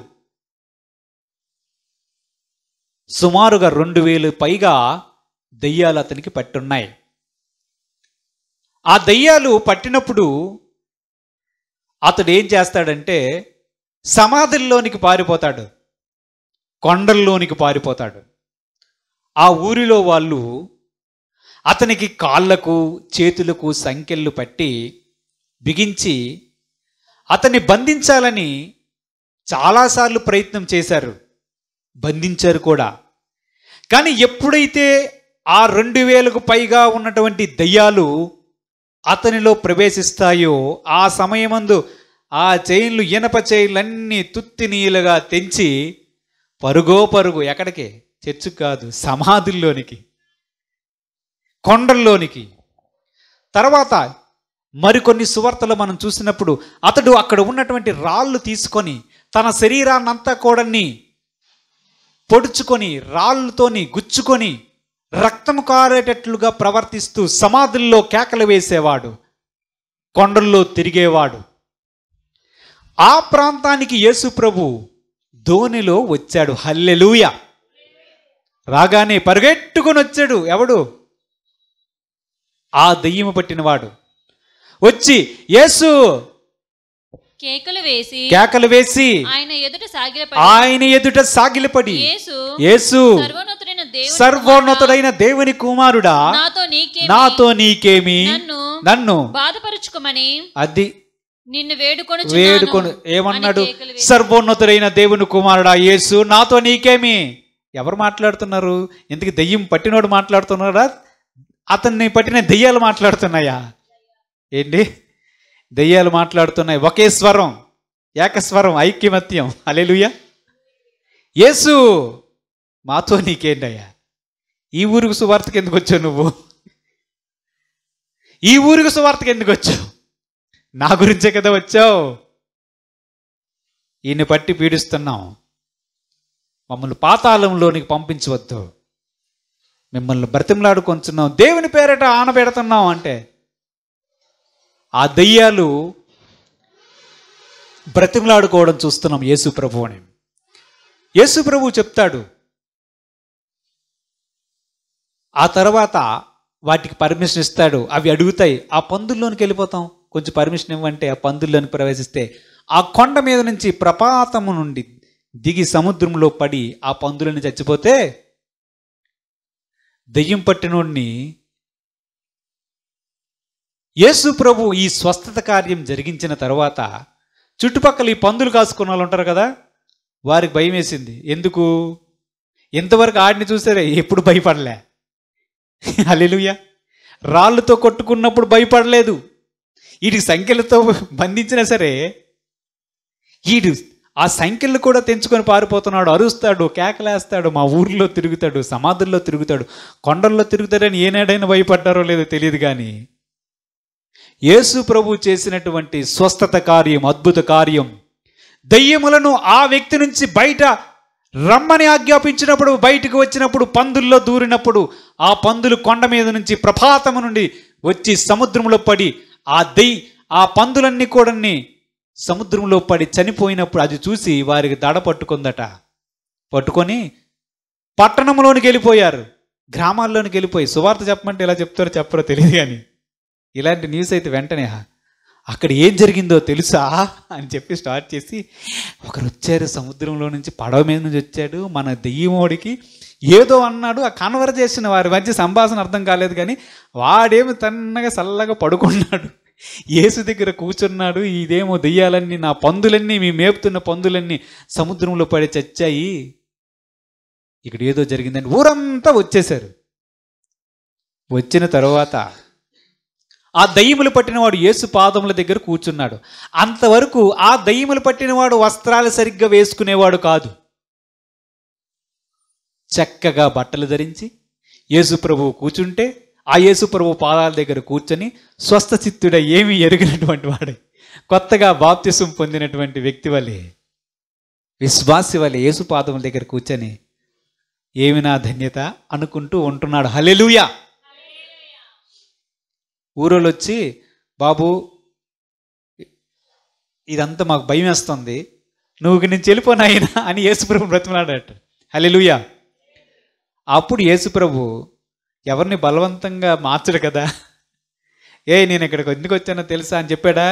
సుమారుగా 2000 పైగా దయ్యాలు అతనికి పట్టున్నాయి. ఆ దయ్యాలు పట్టినప్పుడు అతడు ఏం చేస్తాడంటే సమాధుల్లోనికి పారిపోతాడు, కొండల్లోనికి పారిపోతాడు. ఆ ఊరిలో వాళ్ళు అతనికి కాళ్ళకు చేతులకు సంకెళ్ళు పట్టి బిగించి అతన్ని బంధించాలని చాలాసార్లు ప్రయత్నం చేశారు, బంధించారు కూడా. కానీ ఎప్పుడైతే ఆ 2000కు పైగా ఉన్నటువంటి దయ్యాలు అతనిలో ప్రవేశిస్తాయో ఆ సమయమందు ఆ చైన్లు, ఇనప చైన్లన్నీ తుత్తినీలుగా తెంచి పరుగు ఎక్కడికి? చర్చి కాదు, సమాధుల్లోనికి, కొండల్లోనికి. తర్వాత మరికొన్ని సువార్తలు మనం చూసినప్పుడు అతడు అక్కడ ఉన్నటువంటి రాళ్ళు తీసుకొని తన శరీరాన్నంతా కూడాని పొడుచుకొని రాళ్ళతోని గుచ్చుకొని రక్తము కారేటట్లుగా ప్రవర్తిస్తూ సమాధుల్లో కేకలు వేసేవాడు, కొండల్లో తిరిగేవాడు. ఆ ప్రాంతానికి యేసు ప్రభు దోణిలో వచ్చాడు. హల్లెలూయా. రాగానే పరిగెట్టుకొని వచ్చాడు. ఎవడు? ఆ దయ్యము పట్టినవాడు వచ్చి యేసు కేకలు వేసి ఆయన ఎదుట సాగిలపడి యేసు సర్వోన్నతుడైన దేవుని కుమారుడా, నాతో నీకేమి, నన్ను బాధపరుచుకోమని అది నిన్ను వేడుకొని ఏమన్నాడు? సర్వోన్నతుడైన దేవుని కుమారుడా యేసు, నాతో నీకేమి. ఎవరు మాట్లాడుతున్నారు? ఇంతకీ దెయ్యం పట్టినోడు మాట్లాడుతున్నారా, అతన్ని పట్టిన దెయ్యాలు మాట్లాడుతున్నాయా? ఏంటి? దెయ్యాలు మాట్లాడుతున్నాయి. ఒకే స్వరం, ఏకస్వరం, ఐక్యమత్యం. హల్లెలూయా. యేసు, మాతో నీకేంటయ్యా? ఈ ఊరికి సువార్తకి ఎందుకు వచ్చావు నువ్వు? ఈ ఊరికి సువార్తకి ఎందుకు వచ్చావు? నా గురించే కదా వచ్చావు. ఈయన్ని పట్టి పీడిస్తున్నాం, మమ్మల్ని పాతాళంలోనికి పంపించవద్దు, మిమ్మల్ని బ్రతిమలాడుకొంచున్నాం, దేవుని పేరట ఆనబెడుతున్నాం అంటే ఆ దయ్యాలు బ్రతిమలాడుకోవడం చూస్తున్నాం యేసు ప్రభువుని. యేసు ప్రభువు చెప్తాడు, ఆ తర్వాత వాటికి పర్మిషన్ ఇస్తాడు. అవి అడుగుతాయి, ఆ పందుల్లోనికి వెళ్ళిపోతాం, కొంచెం పర్మిషన్ ఇవ్వంటే ఆ పందుల్లోనికి ప్రవేశిస్తే ఆ కొండ మీద నుంచి ప్రపాతము నుండి దిగి సముద్రంలో పడి ఆ పందులని చచ్చిపోతే దెయ్యం పట్టినోడిని యేసు ప్రభు ఈ స్వస్థత కార్యం జరిగించిన తర్వాత చుట్టుపక్కల ఈ పందులు కాసుకున్న వాళ్ళు ఉంటారు కదా, వారికి భయం వేసింది. ఎందుకు? ఇంతవరకు ఆడిని చూసారే, ఎప్పుడు భయపడలే. హల్లెలూయా. రాళ్ళతో కొట్టుకున్నప్పుడు భయపడలేదు. వీడికి సంఖ్యలతో బంధించినా సరే వీడు ఆ సంఖ్యలు కూడా తెంచుకొని పారిపోతున్నాడు, అరుస్తాడు, కేకలేస్తాడు, మా ఊర్లో తిరుగుతాడు, సమాధుల్లో తిరుగుతాడు, కొండల్లో తిరుగుతాడని ఏనాడైనా భయపడ్డారో లేదో తెలియదు. కానీ యేసు ప్రభు చేసినటువంటి స్వస్థత కార్యం, అద్భుత కార్యం, దయ్యములను ఆ వ్యక్తి నుంచి బయట రమ్మని ఆజ్ఞాపించినప్పుడు, బయటకు వచ్చినప్పుడు, పందుల్లో దూరినప్పుడు ఆ పందులు కొండ మీద నుంచి ప్రపాతము నుండి వచ్చి సముద్రంలో పడి ఆ పందులన్నీ కూడా సముద్రంలో పడి చనిపోయినప్పుడు అది చూసి వారికి దడ పట్టుకుందట. పట్టుకొని పట్టణంలోనికి వెళ్ళిపోయారు, గ్రామాల్లోనికి వెళ్ళిపోయి. సువార్త చెప్పమంటే ఇలా చెప్తారో చెప్పరో తెలియదు, కానీ ఇలాంటి న్యూస్ అయితే వెంటనే అక్కడ ఏం జరిగిందో తెలుసా అని చెప్పి స్టార్ట్ చేసి, ఒకరు వచ్చారు సముద్రంలో నుంచి, పడవ మీద నుంచి వచ్చాడు, మన దెయ్యమోడికి ఏదో అన్నాడు. ఆ కన్వర్జేషన్ వారి మధ్య సంభాషణ అర్థం కాలేదు, కానీ వాడేమో తన్నగా చల్లగా పడుకున్నాడు, యేసు దగ్గర కూర్చున్నాడు. ఇదేమో దెయ్యాలన్నీ, నా పందులన్నీ, మీ మేపుతున్న పందులన్నీ సముద్రంలో పడి చచ్చాయి, ఇక్కడ ఏదో జరిగిందని ఊరంతా వచ్చేశారు. వచ్చిన తర్వాత ఆ దయ్యములు పట్టినవాడు యేసు పాదముల దగ్గర కూర్చున్నాడు. అంతవరకు ఆ దయ్యములు పట్టినవాడు వస్త్రాలు సరిగ్గా వేసుకునేవాడు కాదు. చక్కగా బట్టలు ధరించి యేసు ప్రభువు కూర్చుంటే ఆ యేసు ప్రభువు పాదాల దగ్గర కూర్చొని స్వస్థ చిత్తుడ, ఏమీ ఎరిగినటువంటి వాడు, కొత్తగా బాప్తిసం పొందినటువంటి వ్యక్తి వలె, విశ్వాసి వలె యేసు పాదముల దగ్గర కూర్చొని ఏమి నా ధన్యత అనుకుంటూ ఉంటున్నాడు. హల్లెలూయా. ఊరోళ్ళు వచ్చి, బాబు ఇదంతా మాకు భయం వేస్తుంది, నువ్వు నుంచి వెళ్ళిపోనాయినా అని యేసుప్రభు బ్రతిమలాడట. హల్లెలూయా. అప్పుడు యేసుప్రభు ఎవరిని బలవంతంగా మార్చడు కదా, నేను ఇక్కడికి ఎందుకు వచ్చానో తెలుసా అని చెప్పాడా?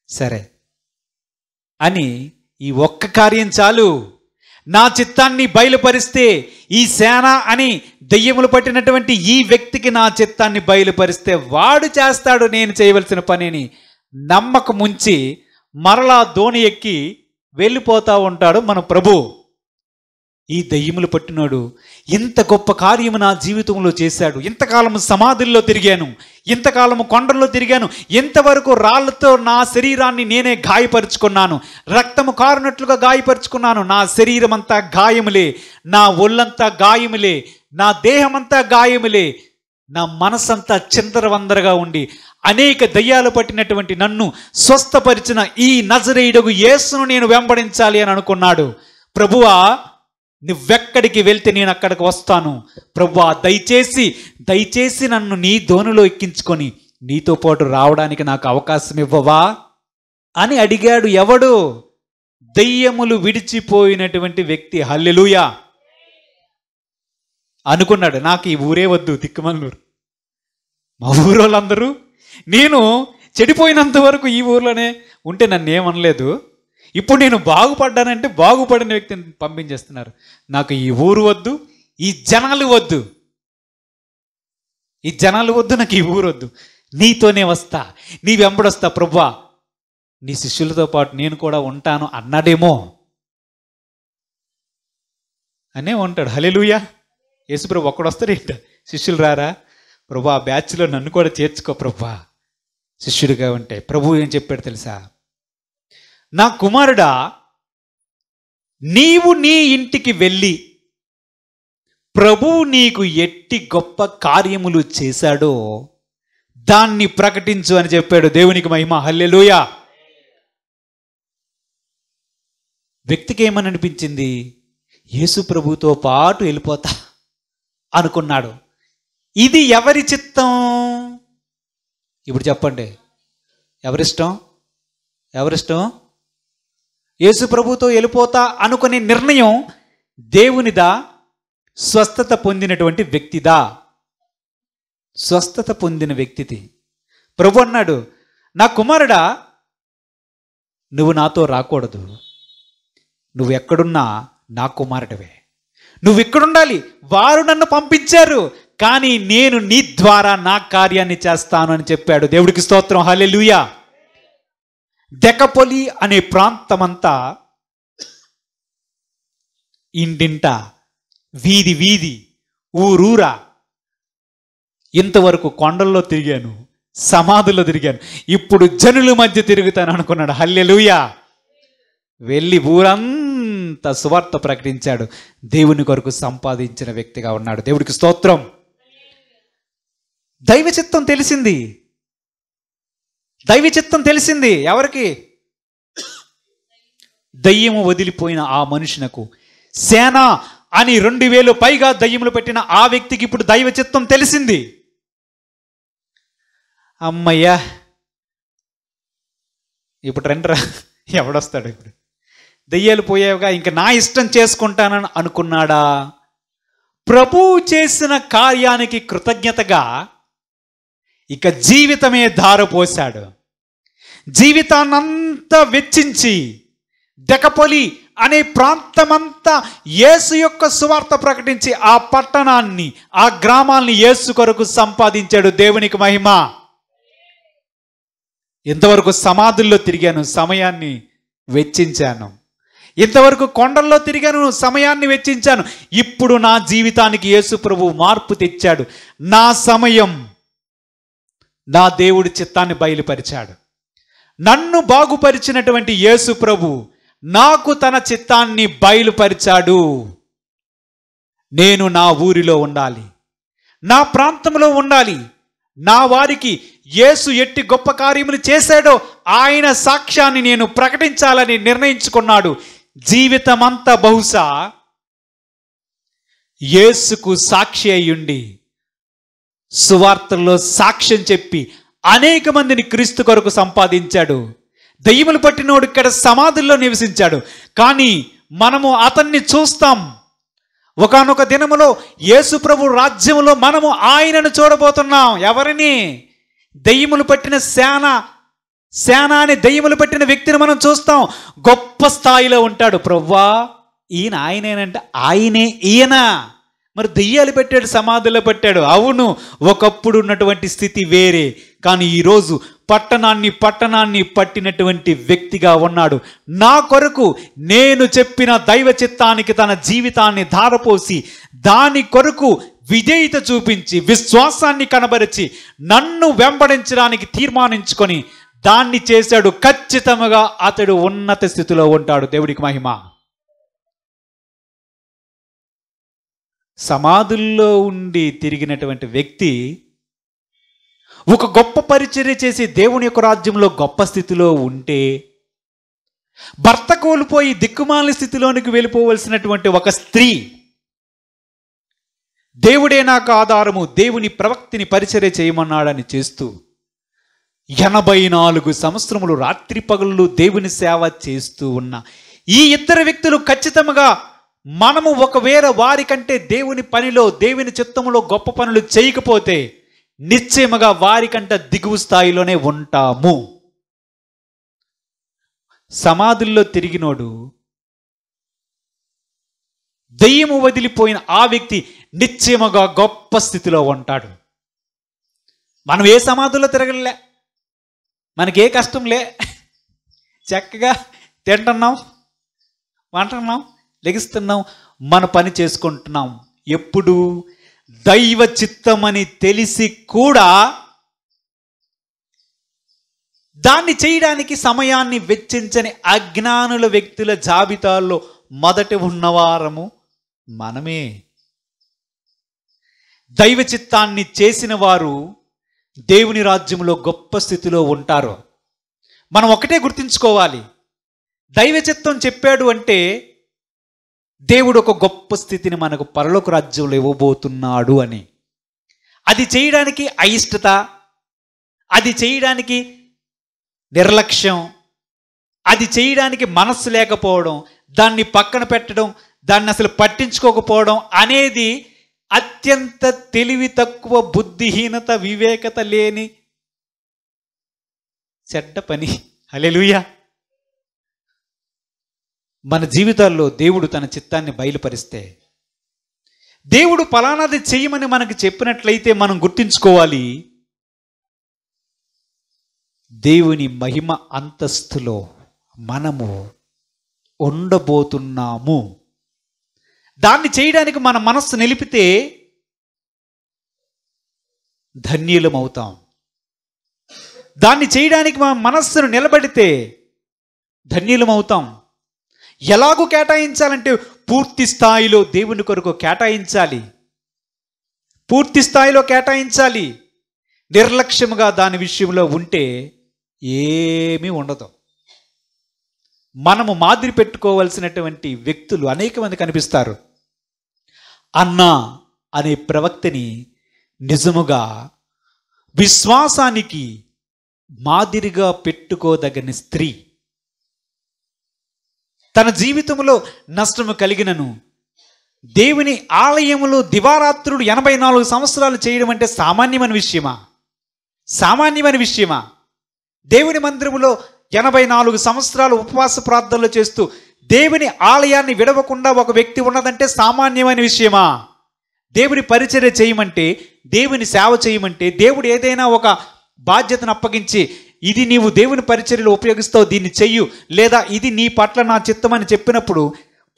సరే అని ఈ ఒక్క కార్యం చాలు, నా చిత్తాన్ని బయలుపరిస్తే, ఈ సేన అని దెయ్యములు పట్టినటువంటి ఈ వ్యక్తికి నా చిత్తాన్ని బయలుపరిస్తే వాడు చేస్తాడు నేను చేయవలసిన పనిని నమ్మకం ఉంచి మరలా దోణి ఎక్కి వెళ్ళిపోతా ఉంటాడు మన ప్రభు. ఈ దెయ్యములు పట్టినోడు ఇంత గొప్ప కార్యము నా జీవితంలో చేశాడు. ఇంతకాలము సమాధుల్లో తిరిగాను, ఇంతకాలము కొండల్లో తిరిగాను, ఇంతవరకు రాళ్లతో నా శరీరాన్ని నేనే గాయపరుచుకున్నాను, రక్తము కారునట్లుగా గాయపరుచుకున్నాను. నా శరీరం అంతా గాయములే, నా ఒళ్ళంతా గాయములే, నా దేహమంతా గాయములే, నా మనసంతా చిందరవందరగా ఉండి అనేక దయ్యాలు పట్టినటువంటి నన్ను స్వస్థపరిచిన ఈ నజరేయుడగు యేసును నేను వెంబడించాలి అని అనుకున్నాడు. ప్రభువా, నువ్వెక్కడికి వెళ్తే నేను అక్కడికి వస్తాను. ప్రభువా, దయచేసి నన్ను నీ దోణిలో ఎక్కించుకొని నీతో పాటు రావడానికి నాకు అవకాశం ఇవ్వవా అని అడిగాడు. ఎవడు? దయ్యములు విడిచిపోయినటువంటి వ్యక్తి. హల్లెలూయా. అనుకున్నాడు, నాకు ఈ ఊరే వద్దు, తిక్కుమల్లూరు, మా ఊరోళ్ళందరూ నేను చెడిపోయినంత వరకు ఈ ఊర్లోనే ఉంటే నన్ను ఏమనలేదు, ఇప్పుడు నేను బాగుపడ్డానంటే బాగుపడిన వ్యక్తిని పంపించేస్తున్నారు. నాకు ఈ ఊరు వద్దు, ఈ జనాలు వద్దు, నాకు ఈ ఊరు వద్దు, నీతోనే వస్తా, నీ వెంబడొస్తా ప్రభువా, నీ శిష్యులతో పాటు నేను కూడా ఉంటాను అన్నాడేమో అనే ఉంటాడు. హల్లెలూయా. యేసుప్రభు ఒక్కడు వస్తాడు ఏంట, శిష్యులు రారా? ప్రభు ఆ బ్యాచ్లో నన్ను కూడా చేర్చుకో ప్రభా శిష్యుడిగా ఉంటే. ప్రభు ఏం చెప్పాడు తెలుసా? నా కుమారుడా, నీవు నీ ఇంటికి వెళ్ళి ప్రభువు నీకు ఎట్టి గొప్ప కార్యములు చేశాడో దాన్ని ప్రకటించు అని చెప్పాడు. దేవునికి మహిమ. హల్లెలూయా. వ్యక్తికి ఏమని అనిపించింది? యేసు ప్రభుతో పాటు వెళ్ళిపోతా అనుకున్నాడు. ఇది ఎవరి చిత్తం? ఇప్పుడు చెప్పండి, ఎవరిష్టం? యేసు ప్రభుతో వెళ్ళిపోతా అనుకునే నిర్ణయం దేవునిదా, స్వస్థత పొందినటువంటి వ్యక్తిదా? స్వస్థత పొందిన వ్యక్తిది. ప్రభు అన్నాడు, నా కుమారుడా, నువ్వు నాతో రాకూడదు, నువ్వు ఎక్కడున్నా నా కుమారుడివే, నువ్వు ఇక్కడుండాలి. వారు నన్ను పంపించారు, కానీ నేను నీ ద్వారా నా కార్యాన్ని చేస్తాను అని చెప్పాడు. దేవుడికి స్తోత్రం. హల్లెలూయా. దెకపొలి అనే ప్రాంతమంతా ఇంటింట వీధి వీధి, ఊరూరా, ఇంతవరకు కొండల్లో తిరిగాను, సమాధుల్లో తిరిగాను, ఇప్పుడు జనుల మధ్య తిరుగుతాను అనుకున్నాడు. హల్లెలూయా. వెళ్ళి ఊరంతా సువార్త ప్రకటించాడు. దేవుని కొరకు సంపాదించిన వ్యక్తిగా ఉన్నాడు. దేవుడికి స్తోత్రం. దైవ చిత్తం తెలిసింది. దైవ చిత్తం తెలిసింది ఎవరికి? దయ్యము వదిలిపోయిన ఆ మనుషునకు, సేన అని 2000 పైగా దయ్యములు పెట్టిన ఆ వ్యక్తికి ఇప్పుడు దైవ చిత్తం తెలిసింది. అమ్మయ్యా, ఇప్పుడు రండిరా, ఎవడొస్తాడు ఇప్పుడు, దయ్యాలు పోయావుగా, ఇంక నా ఇష్టం చేసుకుంటానని అనుకున్నాడా? ప్రభువు చేసిన కార్యానికి కృతజ్ఞతగా ఇక జీవితమే ధారపోశాడు. జీవితాన్నంతా వెచ్చించి దెకపొలి అనే ప్రాంతమంతా యేసు యొక్క సువార్త ప్రకటించి ఆ పట్టణాన్ని, ఆ గ్రామాల్ని యేసు కొరకు సంపాదించాడు. దేవునికి మహిమ. ఇంతవరకు సమాధుల్లో తిరిగాను, సమయాన్ని వెచ్చించాను. ఇంతవరకు కొండల్లో తిరిగాను, సమయాన్ని వెచ్చించాను. ఇప్పుడు నా జీవితానికి యేసు ప్రభువు మార్పు తెచ్చాడు. నా సమయం నా దేవుడి చిత్తాన్ని బయలుపరిచాడు. నన్ను బాగుపరిచినటువంటి యేసు ప్రభు నాకు తన చిత్తాన్ని బయలుపరిచాడు. నేను నా ఊరిలో ఉండాలి, నా ప్రాంతంలో ఉండాలి, నా వారికి యేసు ఎట్టి గొప్ప కార్యములు చేశాడో ఆయన సాక్ష్యాన్ని నేను ప్రకటించాలని నిర్ణయించుకున్నాడు. జీవితమంతా బహుశా యేసుకు సాక్షి అయ్యుండి సువార్తల్లో సాక్ష్యం చెప్పి అనేక మందిని క్రీస్తు కొరకు సంపాదించాడు. దయ్యములు పట్టినోడు ఇక్కడ సమాధుల్లో నివసించాడు. కానీ మనము అతన్ని చూస్తాం. ఒకానొక దినములో యేసు ప్రభు రాజ్యములో మనము ఆయనను చూడబోతున్నాం. ఎవరిని? దయ్యములు పట్టిన సేన అని దయ్యములు పట్టిన వ్యక్తిని మనం చూస్తాం. గొప్ప స్థాయిలో ఉంటాడు. ప్రభువా, ఈయన ఆయనేనంటే ఆయనే ఈయన. మరి దెయ్యాలు పెట్టాడు, సమాధుల్లో పెట్టాడు. అవును, ఒకప్పుడు ఉన్నటువంటి స్థితి వేరే. కానీ ఈరోజు పట్టణాన్ని పట్టినటువంటి వ్యక్తిగా ఉన్నాడు. నా కొరకు నేను చెప్పిన దైవ చిత్తానికి తన జీవితాన్ని ధారపోసి దాని కొరకు విధేయత చూపించి విశ్వాసాన్ని కనబరిచి నన్ను వెంబడించడానికి తీర్మానించుకొని దాన్ని చేశాడు. ఖచ్చితంగా అతడు ఉన్నత స్థితిలో ఉంటాడు. దేవుడికి మహిమ. సమాధుల్లో ఉండి తిరిగినటువంటి వ్యక్తి ఒక గొప్ప పరిచర్య చేసి దేవుని యొక్క రాజ్యంలో గొప్ప స్థితిలో ఉంటే, భర్త కోల్పోయి దిక్కుమాలిన స్థితిలోనికి వెళ్ళిపోవలసినటువంటి ఒక స్త్రీ, దేవుడే నాకు ఆధారము, దేవుని ప్రవక్తిని పరిచర్య చేయమన్నాడని చేస్తూ 84 సంవత్సరములు రాత్రి పగళ్ళు దేవుని సేవ చేస్తూ ఉన్న ఈ ఇద్దరు వ్యక్తులు ఖచ్చితంగా మనము ఒకవేళ వారికంటే దేవుని పనిలో, దేవుని చిత్తములో గొప్ప పనులు చేయకపోతే నిశ్చయముగా వారికంటే దిగువ స్థాయిలోనే ఉంటాము. సమాధుల్లో తిరిగినోడు, దెయ్యము వదిలిపోయిన ఆ వ్యక్తి నిశ్చయముగా గొప్ప స్థితిలో ఉంటాడు. మనం ఏ సమాధుల్లో తిరగలే, మనకే కష్టంలే, చక్కగా తింటున్నాం, వంటున్నాం, లెగిస్తున్నాం, మన పని చేసుకుంటున్నాం. ఎప్పుడు దైవ చిత్తమని తెలిసి కూడా దాన్ని చేయడానికి సమయాన్ని వెచ్చించని అజ్ఞానుల వ్యక్తుల జాబితాల్లో మొదటి ఉన్నవారము మనమే. దైవ చిత్తాన్ని చేసిన వారు దేవుని రాజ్యంలో గొప్ప స్థితిలో ఉంటారు. మనం ఒకటే గుర్తుంచుకోవాలి, దైవ చిత్తం చెప్పాడు అంటే దేవుడు ఒక గొప్ప స్థితిని మనకు పరలోక రాజ్యంలో ఇవ్వబోతున్నాడు అని. అది చేయడానికి అయిష్టత, అది చేయడానికి నిర్లక్ష్యం, అది చేయడానికి మనస్సు లేకపోవడం, దాన్ని పక్కన పెట్టడం, దాన్ని అసలు పట్టించుకోకపోవడం అనేది అత్యంత తెలివి తక్కువ, బుద్ధిహీనత, వివేకత లేని చెడ్డ పని. హల్లెలూయా. మన జీవితాల్లో దేవుడు తన చిత్తాన్ని బయలుపరిస్తే, దేవుడు ఫలానాది చేయమని మనకు చెప్పినట్లయితే మనం గుర్తుంచుకోవాలి, దేవుని మహిమ అంతస్తులో మనము ఉండబోతున్నాము. దాన్ని చేయడానికి మన మనస్సు నిలిపితే ధన్యులమవుతాం. దాన్ని చేయడానికి మన మనస్సును నిలబడితే ధన్యులమవుతాం. ఎలాగూ కేటాయించాలంటే పూర్తి స్థాయిలో దేవుని కొరకు కేటాయించాలి. పూర్తి స్థాయిలో కేటాయించాలి. నిర్లక్ష్యముగా దాని విషయంలో ఉంటే ఏమీ ఉండదు. మనము మాదిరి పెట్టుకోవాల్సినటువంటి వ్యక్తులు అనేక మంది కనిపిస్తారు. అన్నా అనే ప్రవక్తని నిజముగా విశ్వాసానికి మాదిరిగా పెట్టుకోదగని స్త్రీ. తన జీవితంలో నష్టము కలిగినను దేవుని ఆలయములో దివారాత్రులు 84 సంవత్సరాలు చేయడం అంటే సామాన్యమైన విషయమా? సామాన్యమైన విషయమా? దేవుని మందిరములో 84 సంవత్సరాలు ఉపవాస ప్రార్థనలు చేస్తూ దేవుని ఆలయాన్ని విడవకుండా ఒక వ్యక్తి ఉన్నదంటే సామాన్యమైన విషయమా? దేవుని పరిచర్య చేయమంటే, దేవుని సేవ చేయమంటే, దేవుడు ఏదైనా ఒక బాధ్యతను అప్పగించి ఇది నీవు దేవుని పరిచర్యలో ఉపయోగిస్తావు, దీన్ని చెయ్యు, లేదా ఇది నీ పట్ల నా చిత్తమని చెప్పినప్పుడు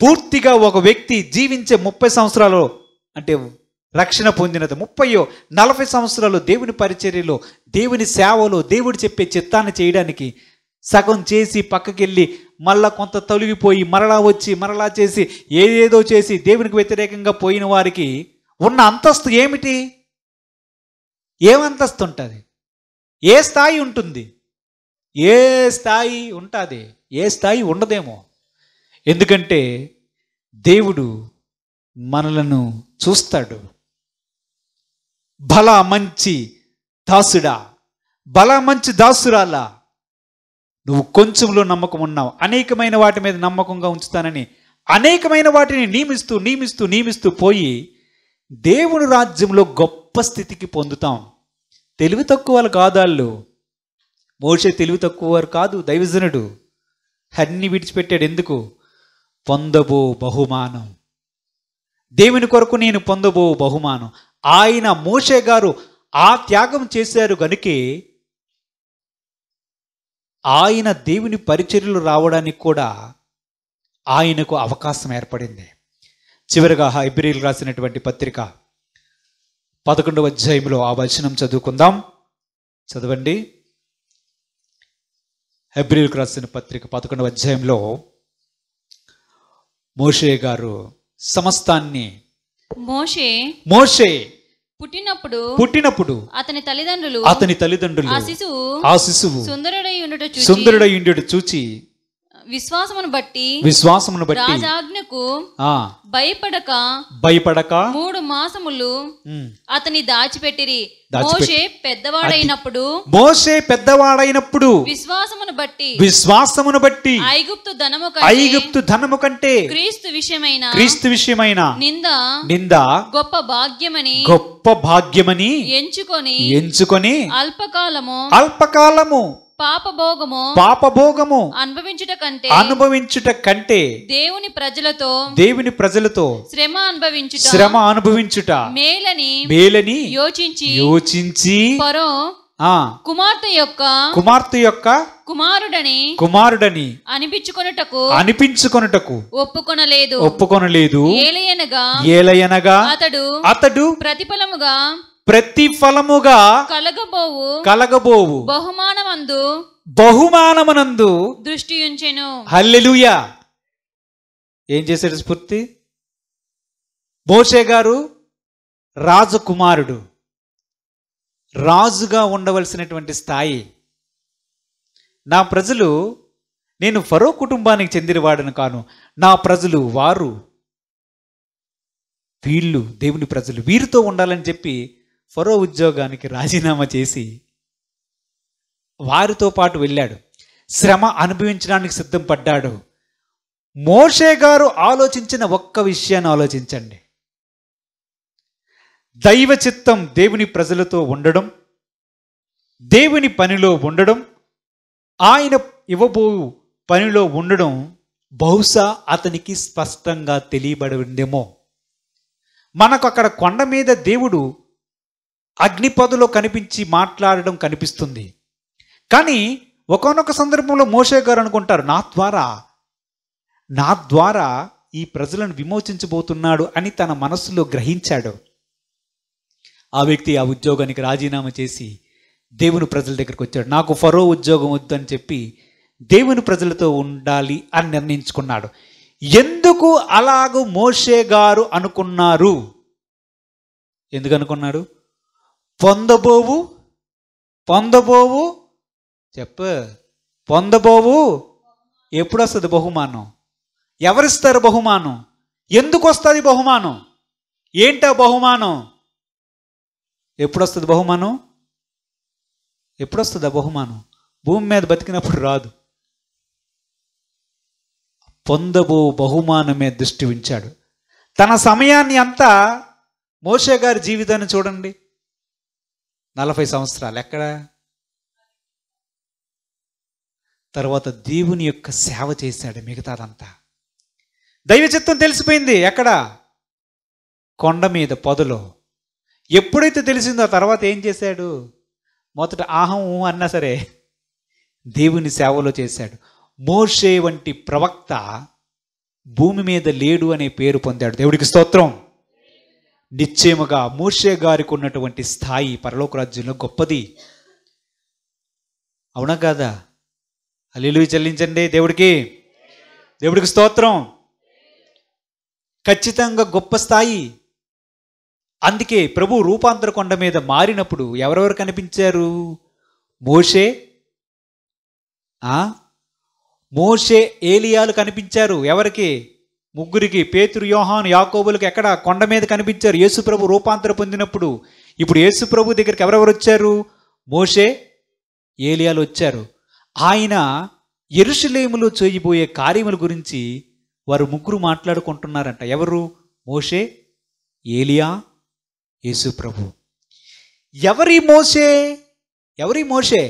పూర్తిగా ఒక వ్యక్తి జీవించే 30 సంవత్సరాలు అంటే రక్షణ పొందినది 30-40 సంవత్సరాలు దేవుని పరిచర్యలో, దేవుని సేవలో, దేవుడు చెప్పే చిత్తాన్ని చేయడానికి సగం చేసి పక్కకెళ్ళి మళ్ళా కొంత తొలగిపోయి మరలా వచ్చి మరలా చేసి ఏదేదో చేసి దేవునికి వ్యతిరేకంగా పోయిన వారికి ఉన్న అంతస్తు ఏమిటి? ఏమంతస్తు ఉంటుంది? ఏ స్థాయి ఉంటుంది? ఏ స్థాయి ఉంటుంది? ఏ స్థాయి ఉండదేమో. ఎందుకంటే దేవుడు మనలను చూస్తాడు. బల మంచి దాసుడా, బల మంచి దాసురాలా, నువ్వు కొంచెంలో నమ్మకం ఉన్నావు, అనేకమైన వాటి మీద నమ్మకంగా ఉంచుతానని అనేకమైన వాటిని నియమిస్తూ పోయి దేవుని రాజ్యంలో గొప్ప స్థితికి పొందుతాం. తెలివి తక్కువ వాళ్ళు కాదు వాళ్ళు. మోషే తెలివి తక్కువ వారు కాదు, దైవజనుడు. అన్ని విడిచిపెట్టాడు. ఎందుకు? పొందబో బహుమానం. దేవుని కొరకు నేను పొందబో బహుమానం. ఆయన మోషే గారు ఆ త్యాగం చేశారు గనుకే ఆయన దేవుని పరిచర్యలు రావడానికి కూడా ఆయనకు అవకాశం ఏర్పడింది. చివరిగా హెబ్రీయులకు రాసినటువంటి పత్రిక 11వ అధ్యాయంలో ఆ వచనం చదువుకుందాం. చదవండి. హెబ్రీయులకు రాసిన పత్రిక 11వ అధ్యాయంలో మోషే గారు సమస్తాన్ని మోషే పుట్టినప్పుడు అతని తల్లిదండ్రులు ఆ శిశువు సుందరుడై ఉండుట చూచి విశ్వాసమును బట్టి రాజాజ్ఞకు భయపడక 3 మాసములు అతని దాచిపెట్టిరి. మోషే పెద్దవాడైనప్పుడు విశ్వాసమును బట్టి ఐగుప్తు ధనము కంటే క్రీస్తు విషయమైన నింద గొప్ప భాగ్యమని ఎంచుకొని అల్పకాలము పాపభోగము అనుభవించుట కంటే దేవుని ప్రజలతో శ్రమ అనుభవించుట మేలని యోచించి కుమార్తె యొక్క కుమారుడని అనిపించుకొనుటకు ఒప్పుకొనలేదు. ఏలయనగా అతడు ప్రతిఫలముగా కలగబోవు బహుమానమునందు దృష్టి ఉంచెను. హల్లెలూయా. ఏం చేశాడు స్ఫూర్తి? మోషే గారు రాజకుమారుడు, రాజుగా ఉండవలసినటువంటి స్థాయి. నా ప్రజలు, నేను ఫరో కుటుంబానికి చెందినవాడను కాను, నా ప్రజలు వీళ్ళు దేవుని ప్రజలు, వీరితో ఉండాలని చెప్పి ఫరో ఉద్యోగానికి రాజీనామా చేసి వారితో పాటు వెళ్ళాడు. శ్రమ అనుభవించడానికి సిద్ధం పడ్డాడు. మోషే గారు ఆలోచించిన ఒక్క విషయాన్ని ఆలోచించండి. దైవ చిత్తం దేవుని ప్రజలతో ఉండడం, దేవుని పనిలో ఉండడం, ఆయన ఇవ్వబో పనిలో ఉండడం బహుశా అతనికి స్పష్టంగా తెలియబడి ఉందేమో. మనకు అక్కడ కొండ మీద దేవుడు అగ్నిపొదలో కనిపించి మాట్లాడడం కనిపిస్తుంది. కానీ ఒకానొక సందర్భంలో మోషే గారు అనుకుంటారు, నా ద్వారా ఈ ప్రజలను విమోచించబోతున్నాడు అని తన మనస్సులో గ్రహించాడు. ఆ వ్యక్తి ఆ ఉద్యోగానికి రాజీనామా చేసి దేవుని ప్రజల దగ్గరికి వచ్చాడు. నాకు ఫరో ఉద్యోగం వద్దని చెప్పి దేవుని ప్రజలతో ఉండాలి అని నిర్ణయించుకున్నాడు. ఎందుకు అలాగూ మోషే గారు అనుకున్నారు? ఎందుకు అనుకున్నాడు? పొందబోవు పొందబోవు ఎప్పుడు వస్తుంది బహుమానం? ఎవరిస్తారు బహుమానం? ఎందుకు వస్తుంది బహుమానం? ఏంటా బహుమానం? ఎప్పుడు వస్తుంది బహుమానం? ఎప్పుడు వస్తుంది ఆ బహుమానం? భూమి మీద బతికినప్పుడు రాదు. పొందబో బహుమానం మీద దృష్టి ఉంచాడు. తన సమయాన్ని అంతా మోషే గారి జీవితాన్ని చూడండి, 40 సంవత్సరాలు ఎక్కడ? తర్వాత దేవుని యొక్క సేవ చేశాడు. మిగతాదంతా దైవ చిత్తం తెలిసిపోయింది. ఎక్కడ? కొండ మీద పొదలో. ఎప్పుడైతే తెలిసిందో ఆ తర్వాత ఏం చేశాడు? మొదట ఆహం అన్నా సరే దేవుని సేవలో చేశాడు. మోషే వంటి ప్రవక్త భూమి మీద లేడు అనే పేరు పొందాడు. దేవుడికి స్తోత్రం. నిశ్చయముగా మోషే గారికి ఉన్నటువంటి స్థాయి పరలోక రాజ్యంలో గొప్పది. అవునా కాదా? హల్లెలూయా చెల్లించండి దేవుడికి. దేవుడికి స్తోత్రం. ఖచ్చితంగా గొప్ప స్థాయి. అందుకే ప్రభు రూపాంతర కొండ మీద మారినప్పుడు ఎవరెవరు కనిపించారు? మోషే ఏలియాలు కనిపించారు. ఎవరికి? ముగ్గురికి, పేతురు, యోహాను, యాకోబులకు. ఎక్కడ? కొండ మీద కనిపించారు. యేసు ప్రభు రూపాంతరం పొందినప్పుడు. ఇప్పుడు యేసు ప్రభు దగ్గరికి ఎవరెవరు వచ్చారు? మోషే, ఏలియాలు వచ్చారు. ఆయన యెరూషలేములో చేయబోయే కార్యముల గురించి వారు ముగ్గురు మాట్లాడుకుంటున్నారంట. ఎవరు? మోషే, ఏలియా, యేసు ప్రభు. ఎవరి మోషే?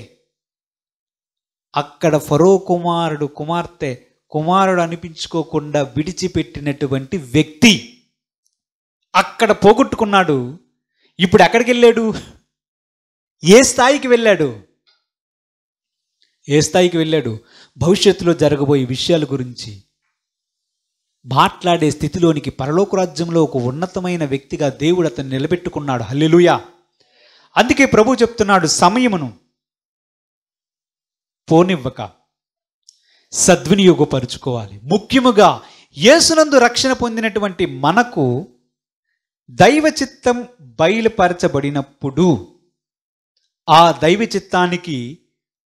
అక్కడ ఫరో కుమారుడు అనిపించుకోకుండా విడిచిపెట్టినటువంటి వ్యక్తి అక్కడ పోగొట్టుకున్నాడు. ఇప్పుడు ఎక్కడికి వెళ్ళాడు? ఏ స్థాయికి వెళ్ళాడు? భవిష్యత్తులో జరగబోయే విషయాల గురించి మాట్లాడే స్థితిలోనికి పరలోక రాజ్యంలో ఒక ఉన్నతమైన వ్యక్తిగా దేవుడు అతన్ని నిలబెట్టుకున్నాడు. హల్లెలూయా. అందుకే ప్రభు చెప్తున్నాడు, సమయమును పోనివ్వక సద్వినియోగపరుచుకోవాలి. ముఖ్యముగా యేసునందు రక్షణ పొందినటువంటి మనకు దైవ చిత్తం బయలుపరచబడినప్పుడు ఆ దైవ చిత్తానికి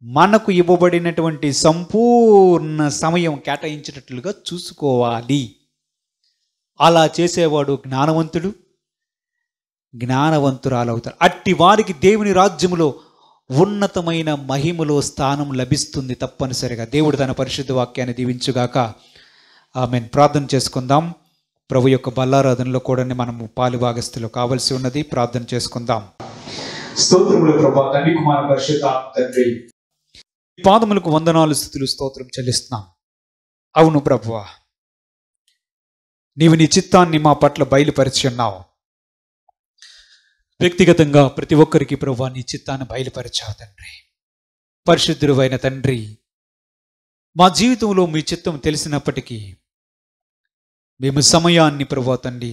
మనకు ఇవ్వబడినటువంటి సంపూర్ణ సమయం కేటాయించేటట్లుగా చూసుకోవాలి. అలా చేసేవాడు జ్ఞానవంతురాలవుతారు. అట్టి వారికి దేవుని రాజ్యములో ఉన్నతమైన మహిమలో స్థానం లభిస్తుంది తప్పనిసరిగా. దేవుడు తన పరిశుద్ధ వాక్యాన్ని దీవించుగాక. ఆమెన్. ప్రార్థన చేసుకుందాం. ప్రభు యొక్క బల్లారాధనలో కూడా మనము పాలుభాగస్తులు కావలసి ఉన్నది. ప్రార్థన చేసుకుందాం. స్తోత్రములు ప్రభా, తండ్రి, కుమార, పరిశుద్ధాత్మ తండ్రి, పాదములకు వందనాలు, స్తుతులు, స్తోత్రం చెల్లిస్తున్నాం. అవును ప్రభువా, నీవు నీ చిత్తాన్ని మా పట్ల బయలుపరిచి ఉన్నావు. వ్యక్తిగతంగా ప్రతి ఒక్కరికి ప్రభువా నీ చిత్తాన్ని బయలుపరిచావు తండ్రి. పరిశుద్ధుడు అయిన తండ్రి, మా జీవితంలో మీ చిత్తం తెలిసినప్పటికీ మేము సమయాన్ని ప్రభువా తండ్రి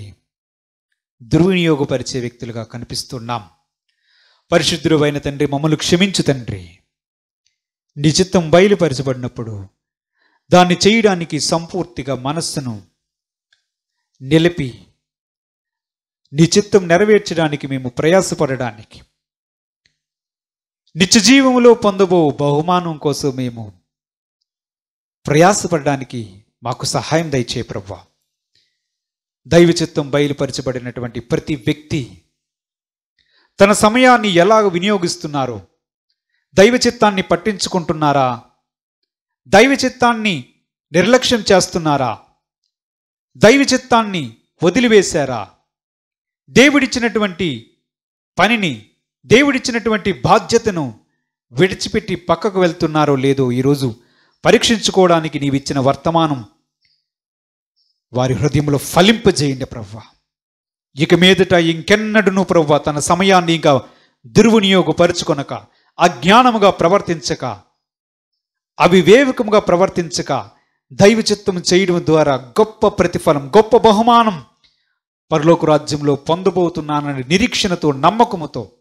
దుర్వినియోగపరిచే వ్యక్తులుగా కనిపిస్తున్నాం. పరిశుద్ధుడు అయిన తండ్రి, మమ్మల్ని క్షమించు తండ్రి. నీ చిత్తం బయలుపరచబడినప్పుడు దాన్ని చేయడానికి సంపూర్తిగా మనస్సును నిలిపి నీ చిత్తం నెరవేర్చడానికి మేము ప్రయాసపడడానికి, నిత్య జీవములో పొందబో బహుమానం కోసం మేము ప్రయాసపడడానికి మాకు సహాయం దయచేయి ప్రభువా. దైవ చిత్తం బయలుపరచబడినటువంటి ప్రతి వ్యక్తి తన సమయాన్ని ఎలా వినియోగిస్తున్నారో, దైవ చిత్తాన్ని పట్టించుకుంటున్నారా, దైవ చిత్తాన్ని నిర్లక్ష్యం చేస్తున్నారా, దైవ చిత్తాన్ని వదిలివేశారా, దేవుడిచ్చినటువంటి పనిని, దేవుడిచ్చినటువంటి బాధ్యతను విడిచిపెట్టి పక్కకు వెళ్తున్నారో లేదో ఈరోజు పరీక్షించుకోవడానికి నీవిచ్చిన వర్తమానం వారి హృదయంలో ఫలింపజేయండి ప్రభువా. ఇక మీదట ఇంకెన్నడూను ప్రభువా తన సమయాన్ని ఇంకా దుర్వినియోగపరుచుకొనక, అజ్ఞానముగా ప్రవర్తించక, అవివేకముగా ప్రవర్తించక, దైవ చిత్తం చేయడం ద్వారా గొప్ప ప్రతిఫలం, గొప్ప బహుమానం పరలోక రాజ్యంలో పొందబోతున్నానని నిరీక్షణతో, నమ్మకముతో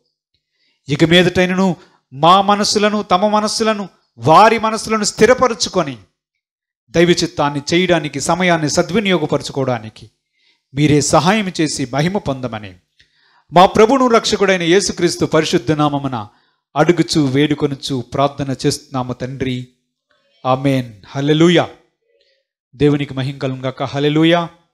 ఇక మీదటైనను మా మనస్సులను, తమ మనస్సులను, వారి మనస్సులను స్థిరపరుచుకొని దైవ చిత్తాన్ని చేయడానికి, సమయాన్ని సద్వినియోగపరచుకోవడానికి మీరే సహాయం చేసి మహిమ పొందమని మా ప్రభువును రక్షకుడైన యేసుక్రీస్తు పరిశుద్ధ నామమున అడుగుచు వేడుకొనుచు ప్రార్థన చేస్తున్నాము తండ్రి. ఆమేన్. హల్లెలూయా. దేవునికి మహిమ కలుగుగాక. హల్లెలూయా.